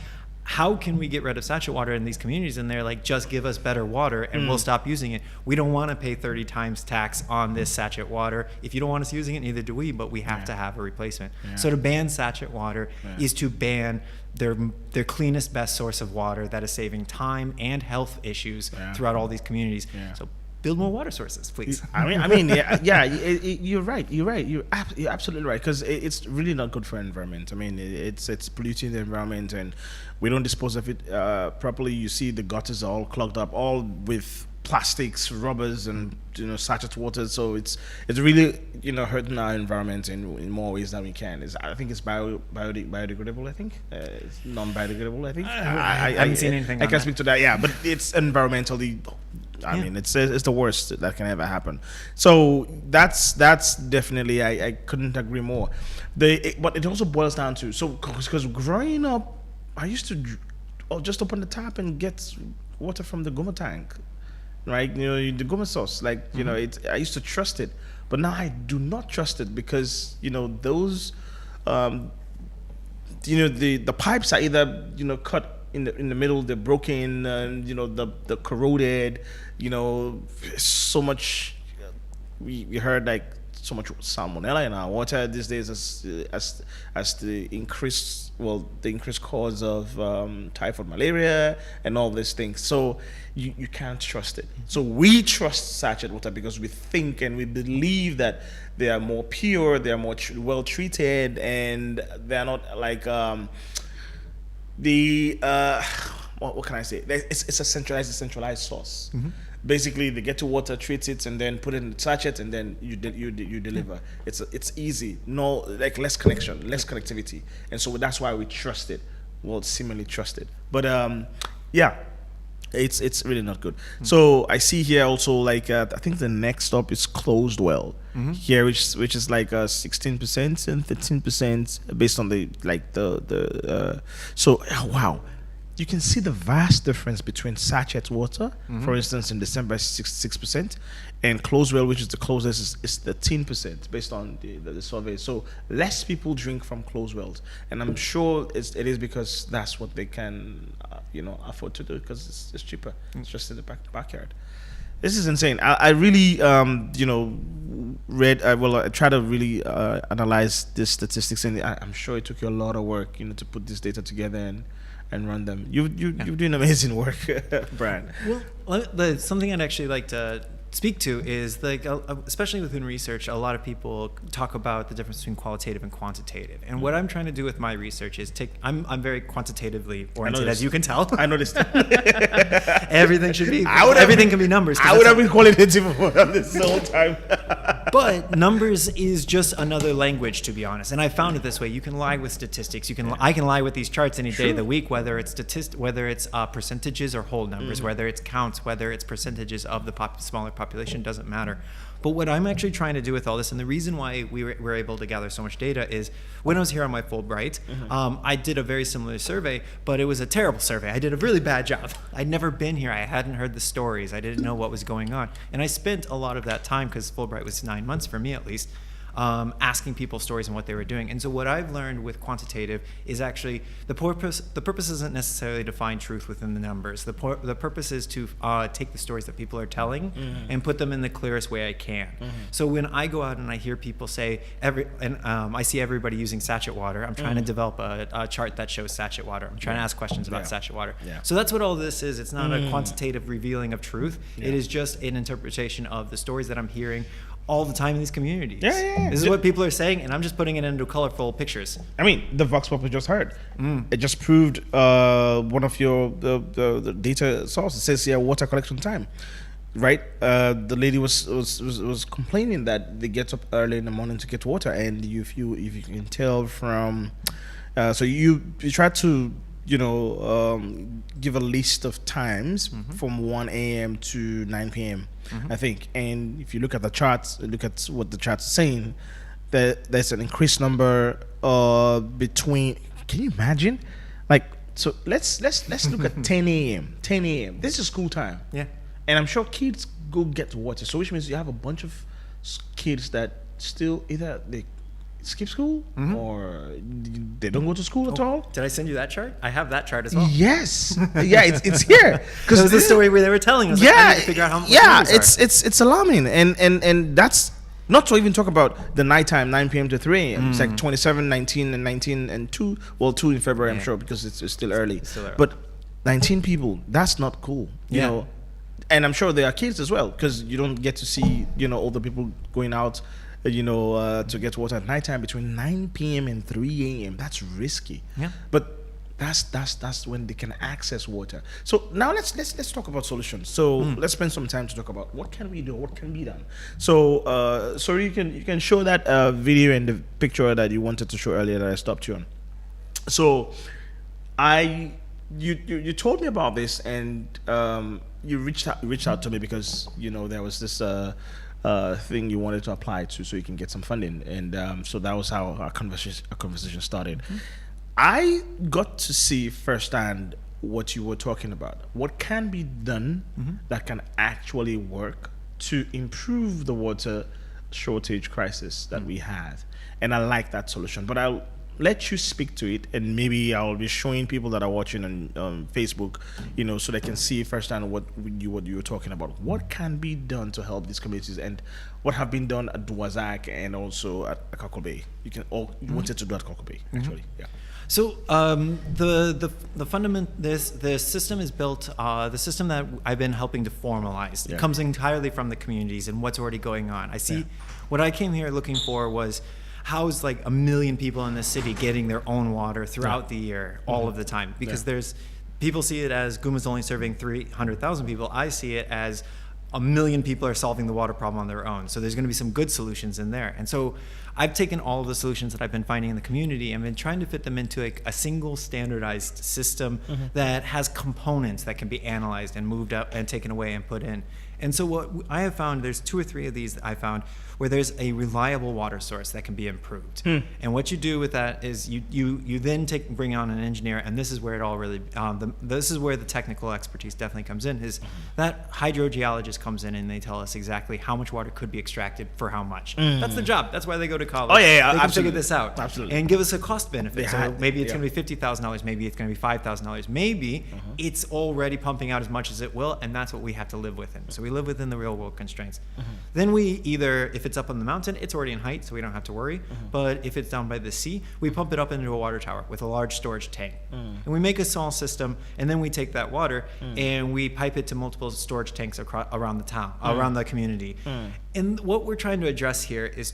how can we get rid of sachet water in these communities? And they're like, just give us better water and we'll stop using it. We don't want to pay 30 times tax on this sachet water. If you don't want us using it, neither do we, but we have to have a replacement. So to ban sachet water is to ban their cleanest, best source of water that is saving time and health issues throughout all these communities. So build more water sources, please. You're right. You're absolutely right, because it's really not good for the environment. I mean, it's polluting the environment, and we don't dispose of it properly. You see the gutters are all clogged up, all with plastics, rubbers, and sachet water. So it's really hurting our environment in more ways than we can. I think it's biodegradable. I think it's non-biodegradable. I think I haven't seen anything. I can't speak to that. But it's environmentally. I mean, it's the worst that can ever happen. So that's definitely, I couldn't agree more. But it also boils down to, because growing up, I used to just open the tap and get water from the Goma tank, right? The Goma source, I used to trust it, but now I do not trust it, because those, the pipes are either cut in the middle, they're broken, the corroded, so much. We heard like so much salmonella in our water these days as the increased cause of typhoid, malaria, and all these things. So you can't trust it. So we trust sachet water because we think and we believe that they are more pure, they are more well treated, and they're not like what can I say? It's a centralized source. Basically, they get to water, treat it, and then put it in the sachet, and then you deliver. It's easy. No, like less connection, less connectivity, and so that's why we trust it. Well, seemingly trust it. But It's really not good. So I see here also like I think the next stop is closed well here, which is like 16% and 13% based on the like the so wow. You can see the vast difference between sachet water, for instance, in December 6%, and closed well, which is the closest, is 13% based on the survey. So less people drink from closed wells, and I'm sure it is because that's what they can, afford to do because it's cheaper. It's just in the backyard. This is insane. I really, I try to really analyze the statistics, and I'm sure it took you a lot of work, to put this data together and run them. You're doing amazing work, Brian. Well, something I'd actually like to speak to is like, especially within research, a lot of people talk about the difference between qualitative and quantitative. And what I'm trying to do with my research is I'm very quantitatively oriented, as you can tell. I noticed. Everything should be. Everything can be numbers. I would have been qualitative this whole time. But numbers is just another language, to be honest. And I found it this way: you can lie with statistics. I can lie with these charts any day of the week, whether it's percentages or whole numbers, whether it's counts, whether it's percentages of the smaller population, doesn't matter. But what I'm actually trying to do with all this, and the reason why we were able to gather so much data, is when I was here on my Fulbright, I did a very similar survey, but it was a terrible survey. I did a really bad job. I'd never been here. I hadn't heard the stories. I didn't know what was going on. And I spent a lot of that time, because Fulbright was 9 months for me at least, asking people stories and what they were doing. And so what I've learned with quantitative is actually the purpose isn't necessarily to find truth within the numbers. The purpose is to take the stories that people are telling and put them in the clearest way I can. So when I go out and I hear people say I see everybody using sachet water, I'm trying to develop a chart that shows sachet water. I'm trying to ask questions about sachet water. So that's what all this is. It's not a quantitative revealing of truth. It is just an interpretation of the stories that I'm hearing all the time in these communities. This is what people are saying, and I'm just putting it into colorful pictures. I mean, the Vox Pop we just heard. It just proved one of your the data sources. It says here water collection time, right? The lady was complaining that they get up early in the morning to get water, and if you can tell from, so you try to give a list of times from 1 a.m. to 9 p.m. I think, and if you look at the charts, look at what the charts are saying, there's an increased number between. Can you imagine? Like, so let's look at 10 a.m. 10 a.m. This is school time. Yeah, and I'm sure kids go get water. So which means you have a bunch of kids that still either they skip school or they don't go to school at all. Did I send you that chart? I have that chart as well. Yes. Yeah, it's here. Because it was the story where they were telling us. Yeah, I need to figure out how much it's alarming, and that's not to even talk about the nighttime, 9 p.m. to 3 a.m. It's like 27, 19, and 19, and 2. Well, 2 in February, I'm sure, because it's still early. But 19 people, that's not cool. You know, and I'm sure there are kids as well, because you don't get to see older people going out to get water at nighttime between 9 p.m. and 3 a.m. That's risky. Yeah. But that's when they can access water. So now let's talk about solutions. So let's spend some time to talk about what can we do, what can be done. So you can show that video and the picture that you wanted to show earlier that I stopped you on. So you told me about this, and you reached out to me because there was this thing you wanted to apply to so you can get some funding, and so that was how our conversation started. I got to see firsthand what you were talking about. What can be done that can actually work to improve the water shortage crisis that we have, and I like that solution. But I'll let you speak to it, and maybe I'll be showing people that are watching on Facebook, so they can see firsthand what you were talking about. What can be done to help these communities, and what have been done at Duwazak and also at Akako Bay? You wanted to do at Akako Bay, actually. Yeah. So the system is built. The system that I've been helping to formalize comes entirely from the communities and what's already going on. I see what I came here looking for was, how's like 1 million people in the city getting their own water throughout the year, all of the time? Because people see it as Guma's only serving 300,000 people. I see it as a million people are solving the water problem on their own. So there's going to be some good solutions in there. And so I've taken all of the solutions that I've been finding in the community and been trying to fit them into a single standardized system that has components that can be analyzed and moved up and taken away and put in. And so what I have found, there's 2 or 3 of these that I found where there's a reliable water source that can be improved. And what you do with that is you then bring on an engineer, and this is where it all really, this is where the technical expertise definitely comes in, is that hydrogeologist comes in and they tell us exactly how much water could be extracted for how much. That's the job. That's why they go to college. Oh, yeah, they can absolutely. figure this out. Absolutely. And give us a cost benefit. So maybe it's yeah. going to be $50,000, maybe it's going to be $5,000, maybe it's already pumping out as much as it will, and that's what we have to live within. So we live within the real world constraints. Then we either, if it's up on the mountain, it's already in height, so we don't have to worry. But if it's down by the sea, we pump it up into a water tower with a large storage tank. And we make a small system, and then we take that water and we pipe it to multiple storage tanks around the town, around the community. And what we're trying to address here is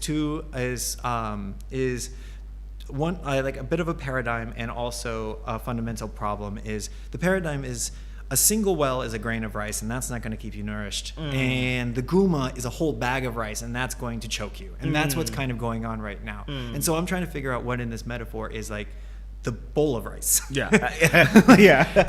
one, like a bit of a paradigm, and also a fundamental problem. Is the paradigm is a single well is a grain of rice, and that's not going to keep you nourished. And the guma is a whole bag of rice, and that's going to choke you. And that's what's kind of going on right now. And so I'm trying to figure out what in this metaphor is like the bowl of rice. Yeah.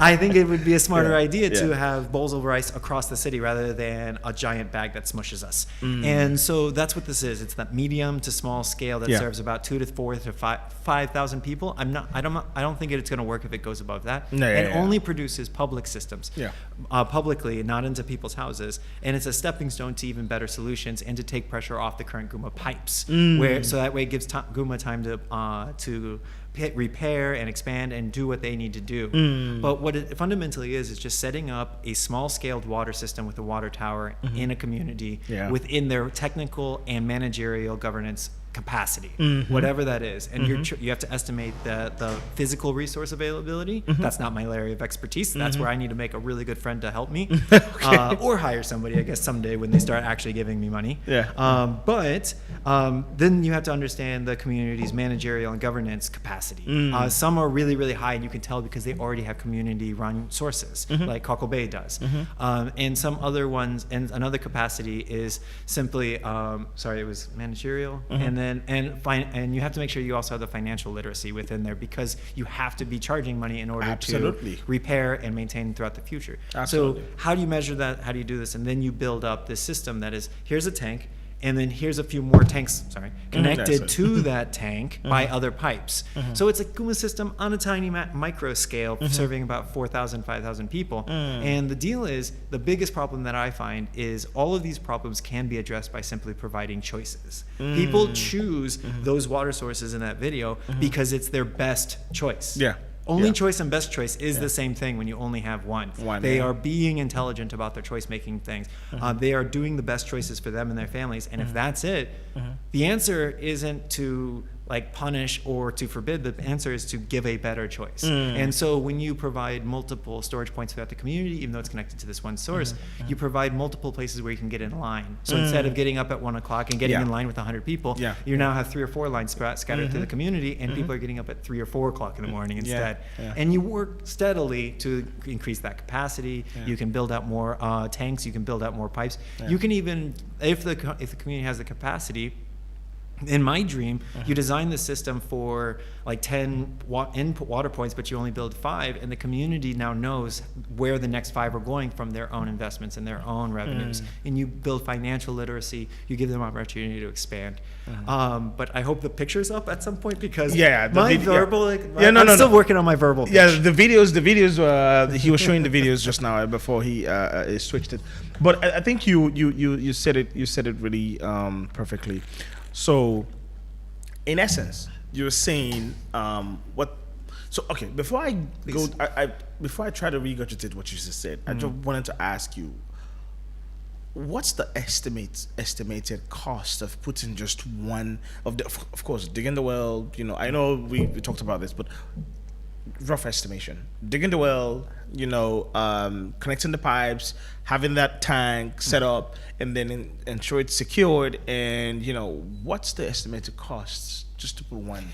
I think it would be a smarter idea to have bowls of rice across the city rather than a giant bag that smushes us. And so that's what this is. It's that medium to small scale that serves about 2 to 4 to 5,000 people. I don't think it's going to work if it goes above that. Only produces public systems. Publicly, not into people's houses. And it's a stepping stone to even better solutions and to take pressure off the current guma pipes. So that way it gives guma time to repair and expand and do what they need to do. But what it fundamentally is just setting up a small-scaled water system with a water tower in a community within their technical and managerial governance capacity, whatever that is. And you have to estimate the physical resource availability. That's not my area of expertise. That's where I need to make a really good friend to help me, or hire somebody, I guess, someday when they start actually giving me money. But then you have to understand the community's managerial and governance capacity. Some are really, really high, and you can tell because they already have community-run sources, like Cockle Bay does. And some other ones, and another capacity is simply, it was managerial, and you have to make sure you also have the financial literacy within there, because you have to be charging money in order to repair and maintain throughout the future. So how do you measure that? How do you do this? And then you build up this system that is, here's a tank, and then here's a few more tanks, connected to that tank by other pipes. So it's a guma system on a tiny micro scale, serving about 4,000, 5,000 people. And the deal is, the biggest problem that I find is all of these problems can be addressed by simply providing choices. People choose those water sources in that video because it's their best choice. Only choice and best choice is the same thing when you only have one. They are being intelligent about their choice-making things. They are doing the best choices for them and their families. And if that's it, the answer isn't to punish or to forbid. The answer is to give a better choice. And so when you provide multiple storage points throughout the community, even though it's connected to this one source, you provide multiple places where you can get in line. So instead of getting up at 1 o'clock and getting in line with 100 people, you now have 3 or 4 lines scattered through the community, and people are getting up at 3 or 4 o'clock in the morning instead. And you work steadily to increase that capacity. You can build out more tanks. You can build out more pipes. You can even, if the community has the capacity, in my dream, you design the system for 10 input water points, but you only build 5, and the community now knows where the next 5 are going from their own investments and their own revenues. And you build financial literacy. You give them opportunity to expand. But I hope the picture's up at some point, because I'm still working on my verbal pitch. The videos. He was showing the videos just now before he switched it. But I think you said it. You said it really perfectly. So, in essence, you're saying what? So, okay. Before I go, before I try to regurgitate what you just said, I just wanted to ask you, what's the estimated cost of putting just one of the? Of course, digging the well. I know we talked about this, but rough estimation: digging the well, connecting the pipes, having that tank set up, and then ensure it's secured. And what's the estimated costs just to put one?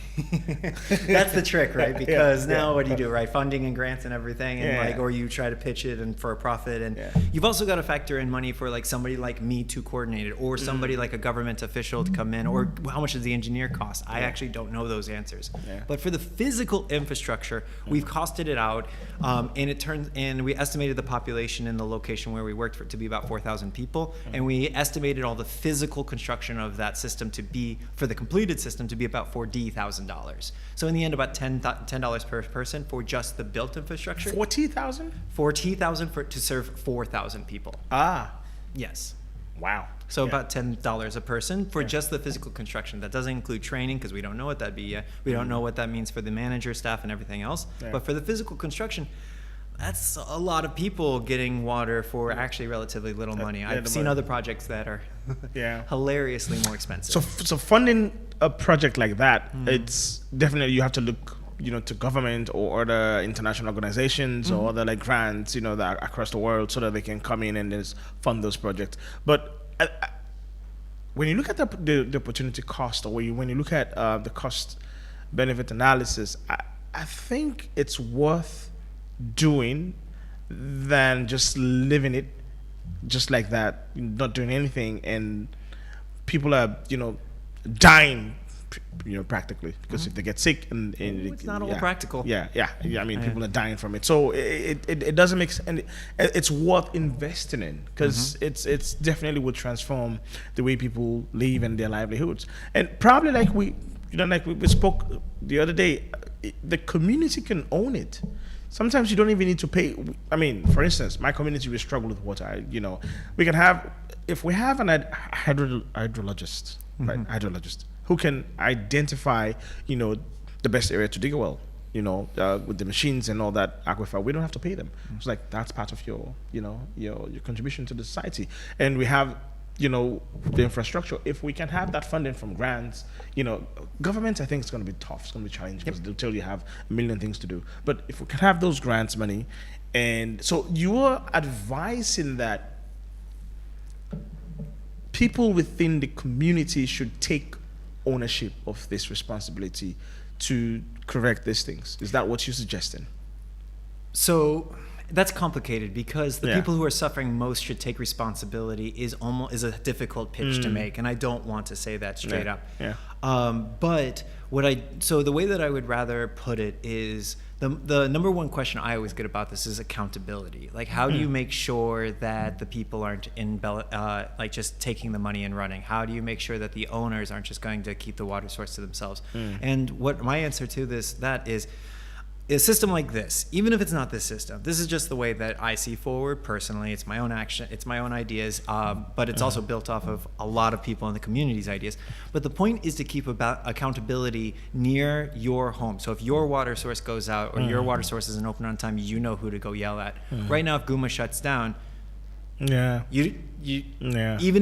That's the trick, right? Because now what do you do, right? Funding and grants and everything, and or you try to pitch it and for a profit, and you've also got to factor in money for like somebody like me to coordinate it, or somebody like a government official to come in, or how much does the engineer cost? I actually don't know those answers. But for the physical infrastructure, we've costed it out, and we estimated the population in the location where we worked for it to be about 4,000 people, and we estimated all the physical construction of that system to be, for the completed system, to be about $40,000. So in the end, about $10 per person for just the built infrastructure. 40,000? 40,000 to serve 4,000 people. Yes. Wow. So about $10 a person for just the physical construction. That doesn't include training, because we don't know what that'd be yet. We don't know what that means for the manager, staff, and everything else. But for the physical construction, that's a lot of people getting water for actually relatively little money. I've seen other projects that are hilariously more expensive. So funding a project like that, it's definitely, you have to look to government or other international organizations or other like grants that are across the world, so that they can come in and just fund those projects. But when you look at the opportunity cost, or when you look at the cost benefit analysis, I think it's worth doing than just living it just like that, not doing anything, and people are dying practically, because if they get sick and it's not all practical. I mean, people are dying from it, so it doesn't make sense. It's worth investing in, because it's definitely would transform the way people live and their livelihoods. And probably like we spoke the other day, the community can own it. Sometimes you don't even need to pay. I mean, for instance, my community, we struggle with water. We can have, if we have an hydrologist, right, hydrologist, who can identify, the best area to dig a well, with the machines and all that aquifer, we don't have to pay them. It's like, that's part of your contribution to the society. And we have, the infrastructure. If we can have that funding from grants, government, I think it's going to be tough. It's going to be challenging, because they'll tell you have a million things to do. But if we can have those grants money, and so you are advising that people within the community should take ownership of this responsibility to correct these things. Is that what you're suggesting? So that's complicated, because the people who are suffering most should take responsibility is a difficult pitch to make, and I don't want to say that straight up. But the way that I would rather put it is, the number one question I always get about this is accountability. Like, how do you make sure that the people aren't just taking the money and running? How do you make sure that the owners aren't just going to keep the water source to themselves? And what my answer to that is, a system like this, even if it's not this system, this is just the way that I see forward personally. It's my own action, it's my own ideas, but it's also built off of a lot of people in the community's ideas. But the point is to keep accountability near your home. So if your water source goes out, or your water source isn't open on time, you know who to go yell at. Right now, if Guma shuts down, even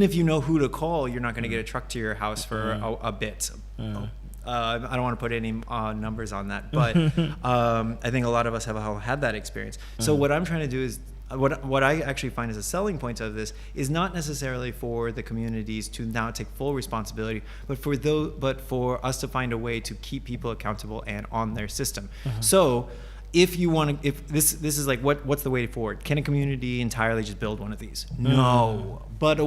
if you know who to call, you're not going to get a truck to your house for a bit. I don't want to put any numbers on that, but I think a lot of us have had that experience. So what I'm trying to do is, what I actually find as a selling point of this is not necessarily for the communities to now take full responsibility, but for us to find a way to keep people accountable and on their system. So if you want to, if this is like, what's the way forward? Can a community entirely just build one of these? No, but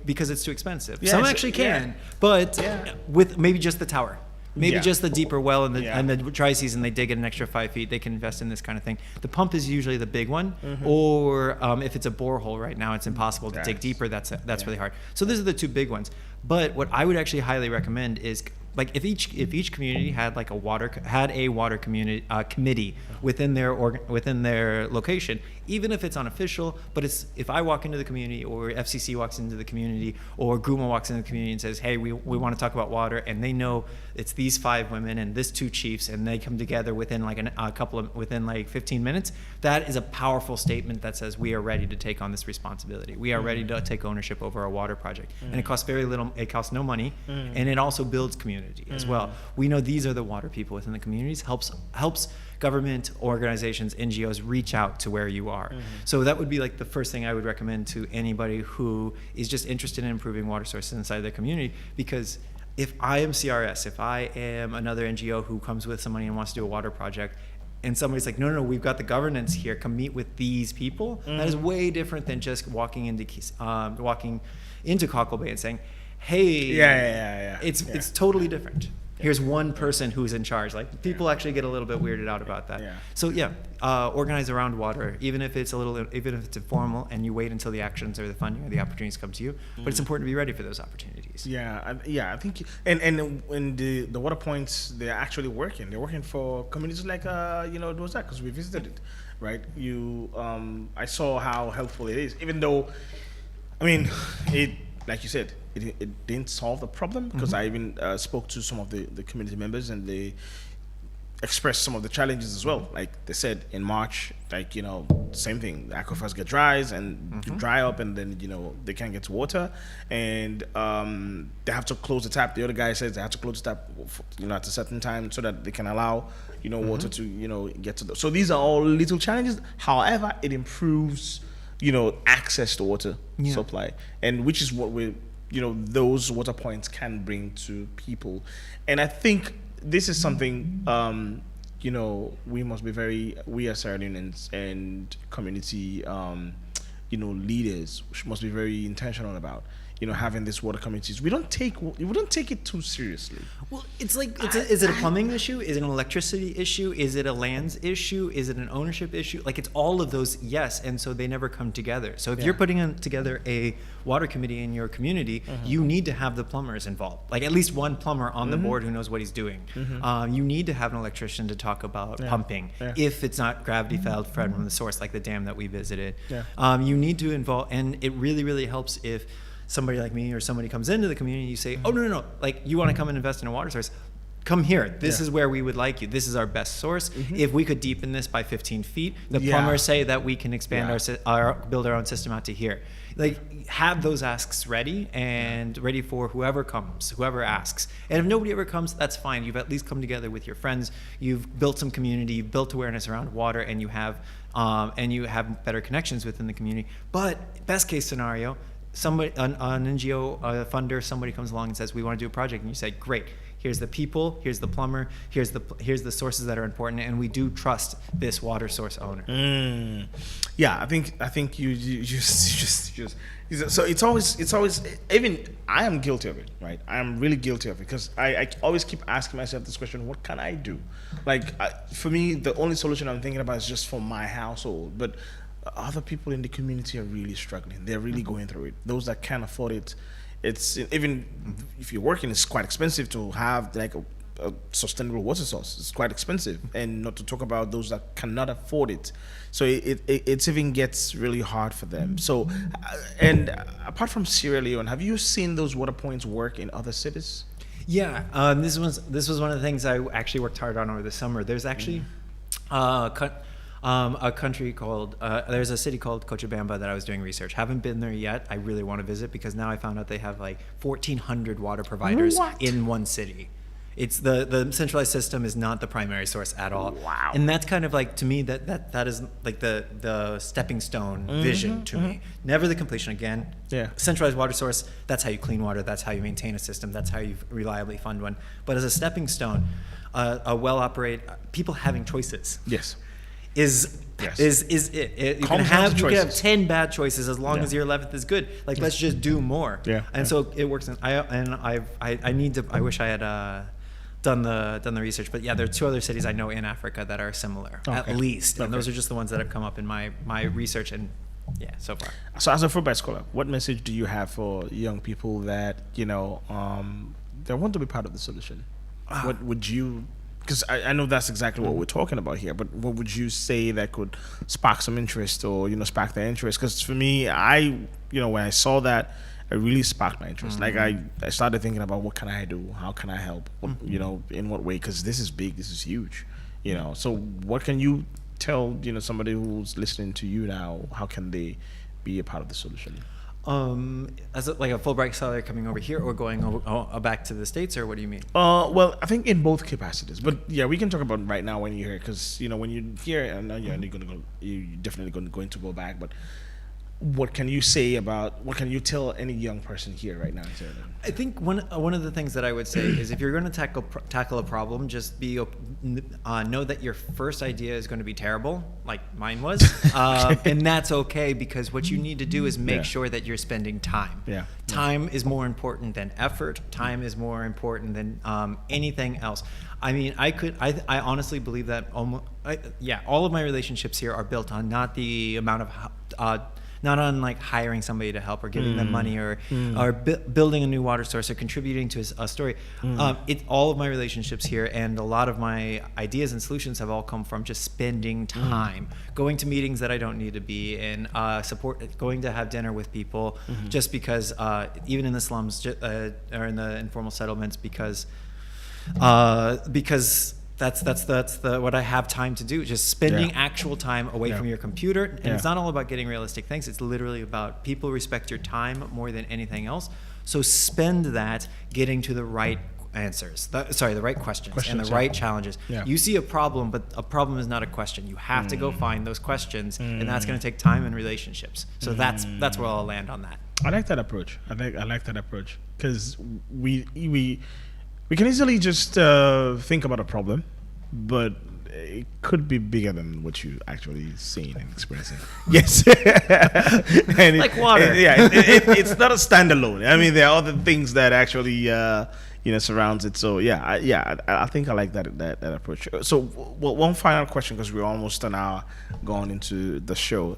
because it's too expensive. Some actually can, but with maybe just the tower. Maybe just the deeper well, and the dry season they dig it an extra 5 feet. They can invest in this kind of thing. The pump is usually the big one, or if it's a borehole right now, it's impossible to dig deeper. That's really hard. So those are the two big ones. But what I would actually highly recommend is, like, if each community had like a water community committee within their location, even if it's unofficial, but if I walk into the community, or FCC walks into the community, or Guma walks into the community and says, hey, we want to talk about water, and they know it's these 5 women and this 2 chiefs, and they come together within like 15 minutes, that is a powerful statement that says we are ready to take on this responsibility. We are ready to take ownership over our water project. And it costs very little, it costs no money, and it also builds community. community as well. We know these are the water people within the communities. Helps government organizations, NGOs reach out to where you are. So that would be like the first thing I would recommend to anybody who is just interested in improving water sources inside their community. Because if I am CRS, if I am another NGO who comes with some money and wants to do a water project, and somebody's like, no, we've got the governance here, come meet with these people, that is way different than just walking into Cockle Bay and saying, hey, it's totally different. Here's one person who's in charge. Like, people actually get a little bit weirded out about that. So organize around water, even if it's informal, and you wait until the actions or the funding or the opportunities come to you. But it's important to be ready for those opportunities. I think, and when the water points, they're actually working. They're working for communities like those that, because we visited it, right? I saw how helpful it is, even though, I mean, it, like you said, it didn't solve the problem, because I even spoke to some of the community members, and they expressed some of the challenges as well. Like they said in March, like, same thing, the aquifers get dry up, and then they can't get water, and they have to close the tap. The other guy says they have to close the tap at a certain time so that they can allow water to get to so these are all little challenges. However, it improves access to water supply, and which is what we those water points can bring to people. And I think this is something we must be we as Sierra Leoneans and community leaders must be very intentional about having these water communities. We don't take it too seriously. Well, it's like, is it a plumbing issue? Is it an electricity issue? Is it a lands issue? Is it an ownership issue? Like, it's all of those, yes, and so they never come together. So if you're putting together a water committee in your community, you need to have the plumbers involved. Like, at least one plumber on the board who knows what he's doing. You need to have an electrician to talk about pumping, if it's not gravity fed from the source, like the dam that we visited. You need to involve, and it really, really helps if somebody like me or somebody comes into the community, you say, oh, no, like, you want to come and invest in a water source, come here. This is where we would like you. This is our best source. If we could deepen this by 15 feet, the plumbers say that we can expand build our own system out to here. Like, have those asks ready, and ready for whoever comes, whoever asks. And if nobody ever comes, that's fine. You've at least come together with your friends. You've built some community. You've built awareness around water, and you have better connections within the community. But best case scenario, an NGO funder, somebody comes along and says, we want to do a project, and you say, great, here's the people, here's the plumber, here's the sources that are important, and we do trust this water source owner. I think you just so it's always, even I am guilty of it, right? I am really guilty of it, because I always keep asking myself this question: what can I do? Like, for me, the only solution I'm thinking about is just for my household, but other people in the community are really struggling. They're really going through it. Those that can't afford it, it's, even if you're working, it's quite expensive to have like a sustainable water source. It's quite expensive, and not to talk about those that cannot afford it. So it even gets really hard for them. So, and apart from Sierra Leone, have you seen those water points work in other cities? Yeah, this was one of the things I actually worked hard on over the summer. There's actually a country called, there's a city called Cochabamba that I was doing research. Haven't been there yet. I really want to visit, because now I found out they have like 1,400 water providers in one city. It's the centralized system is not the primary source at all. Wow. And that's kind of like, to me, that is like the stepping stone vision to me. Never the completion. Again, centralized water source, that's how you clean water, that's how you maintain a system, that's how you reliably fund one. But as a stepping stone, a well-operated, people having choices. Is it. You can have 10 bad choices as long as your 11th is good. Like, let's just do more. And so it works. I wish I had done the research, but there are 2 other cities I know in Africa that are similar, at least. And those are just the ones that have come up in my research, and so far. So as a Fulbright scholar, what message do you have for young people that they want to be part of the solution? What would you, because I know that's exactly what we're talking about here, but what would you say that could spark some interest, or spark their interest? Because for me, when I saw that, it really sparked my interest. Like, I started thinking about, what can I do? How can I help? In what way? Because this is big, this is huge. So what can you tell somebody who's listening to you now? How can they be a part of the solution? As like a Fulbright salary coming over here or going back to the States, or what do you mean? Well, I think in both capacities, but yeah, we can talk about right now when you're here, because when you're here, I know you're definitely going to go back, but what can you tell any young person here right now? I think one of the things that I would say is, if you're going to tackle a problem, just know that your first idea is going to be terrible, like mine was, and that's okay, because what you need to do is make sure that you're spending time. Yeah. Time is more important than effort. Time is more important than anything else. I mean, I honestly believe that all of my relationships here are built on not the amount of not on like hiring somebody to help or giving them money or building a new water source or contributing to a story. All of my relationships here and a lot of my ideas and solutions have all come from just spending time, going to meetings that I don't need to be in, going to have dinner with people, just because even in the slums or in the informal settlements, because that's what I have time to do. Just spending actual time away from your computer. And it's not all about getting realistic things. It's literally about people respect your time more than anything else. So spend that getting to the right answers. The right questions and the right challenges. Yeah. You see a problem, but a problem is not a question. You have to go find those questions, and that's going to take time and relationships. So that's where I'll land on that. I like that approach. I like that approach, because we can easily just think about a problem, but it could be bigger than what you actually seeing and experiencing. Yes. And like water. It's not a standalone. I mean, there are other things that actually surrounds it. So I think I like that approach. So one final question, because we're almost an hour gone into the show.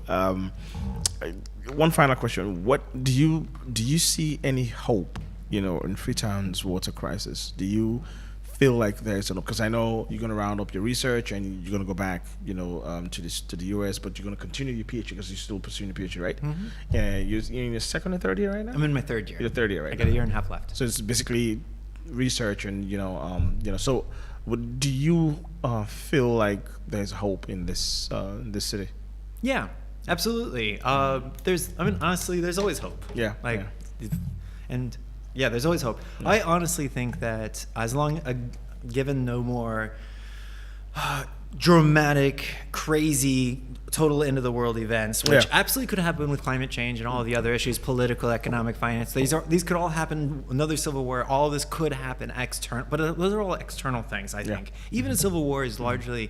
One final question: what do you see any hope in Freetown's water crisis? Do you feel like there's because I know you're going to round up your research and you're going to go back to the US, but you're going to continue your PhD, because you're still pursuing your PhD, right? Yeah, you're in your second or third year right now? I'm in my third year. Your third year, right? I got a year and a half left. So it's basically research and so do you feel like there's hope in this city? Yeah, absolutely. Honestly, there's always hope. Yeah. There's always hope. I honestly think that as long given no more dramatic, crazy, total end of the world events, which absolutely could happen with climate change and all the other issues, political, economic, finance. These could all happen. Another civil war. All of this could happen external, but those are all external things. I think even a civil war is largely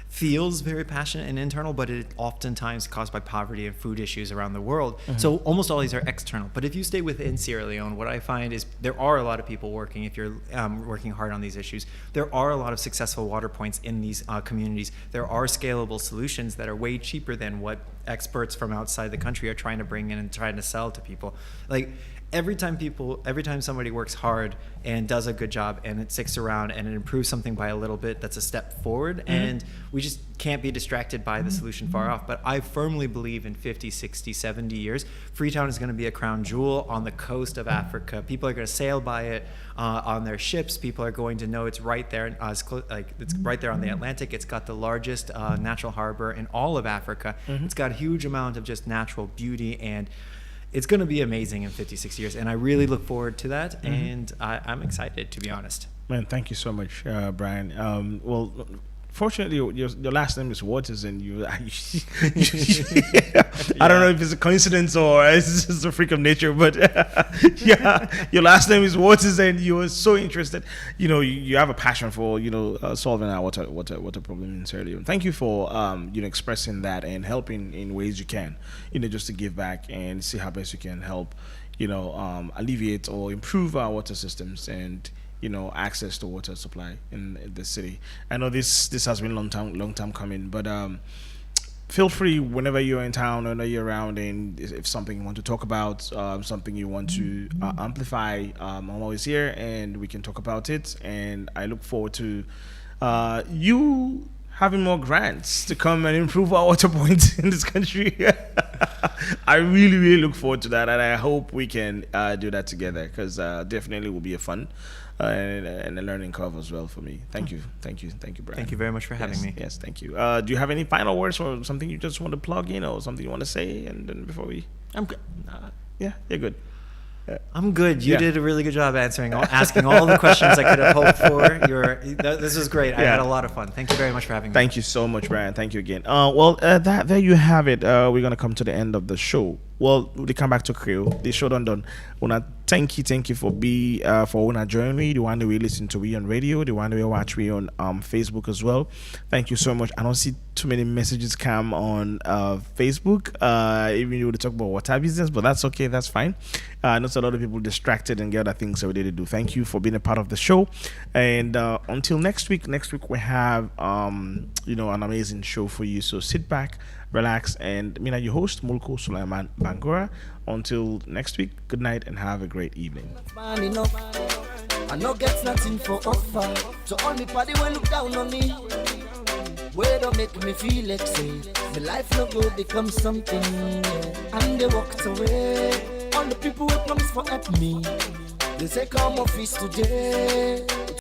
feels very passionate and internal, but it oftentimes caused by poverty and food issues around the world. So almost all these are external. But if you stay within Sierra Leone, what I find is there are a lot of people working, if you're working hard on these issues. There are a lot of successful water points in these communities. There are scalable solutions that are way cheaper than what experts from outside the country are trying to bring in and trying to sell to people. Like, every time somebody works hard and does a good job and it sticks around and it improves something by a little bit, that's a step forward. And we just can't be distracted by the solution far off. But I firmly believe in 50, 60, 70 years, Freetown is going to be a crown jewel on the coast of Africa. People are going to sail by it on their ships. People are going to know it's right there. It's right there on the Atlantic. It's got the largest natural harbor in all of Africa. It's got a huge amount of just natural beauty, and it's going to be amazing in 50, 60 years, and I really look forward to that, and I'm excited, to be honest. Man, thank you so much, Brian. Fortunately, your last name is Waters, and you I don't know if it's a coincidence or it's just a freak of nature, but your last name is Waters, and you were so interested. You have a passion for solving our water problem in Sierra Leone. Thank you for expressing that and helping in ways you can. Just to give back and see how best you can help. Alleviate or improve our water systems and access to water supply in the city. I know this has been long time coming, but feel free whenever you're in town, whenever you're around, and if something you want to talk about, something you want to amplify, I'm always here and we can talk about it. And I look forward to you having more grants to come and improve our water points in this country. I really, really look forward to that, and I hope we can do that together, because definitely will be a fun and a learning curve as well for me. Thank you, Brian. Thank you very much for having me. Yes, thank you. Do you have any final words or something you just want to plug in, or something you want to say? And then before we, I'm good. Yeah, you're good. I'm good. You Yeah. did a really good job asking all the questions I could have hoped for. This was great. I Yeah. had a lot of fun. Thank you very much for having me. Thank you so much, Brian. Thank you again. There you have it. We're gonna come to the end of the show. Well, we come back to Creole. The show done. Wanna thank you for joining me. The one that we listen to we on radio, the one that we watch we on Facebook as well. Thank you so much. I don't see too many messages come on Facebook. Even though they talk about water business, but that's okay. That's fine. I know a lot of people distracted and get other things that we need to do. Thank you for being a part of the show. And until next week we have an amazing show for you. So sit back, relax, and your host Mulko Sulaiman Bangura. Until next week, good night and have a great evening. Man enough. I no get nothing for offer. So all me party will look down on me. Where don't make me feel like say my life no go become something. Yeah. And they walked away. All the people who promise for help me. They say come office today.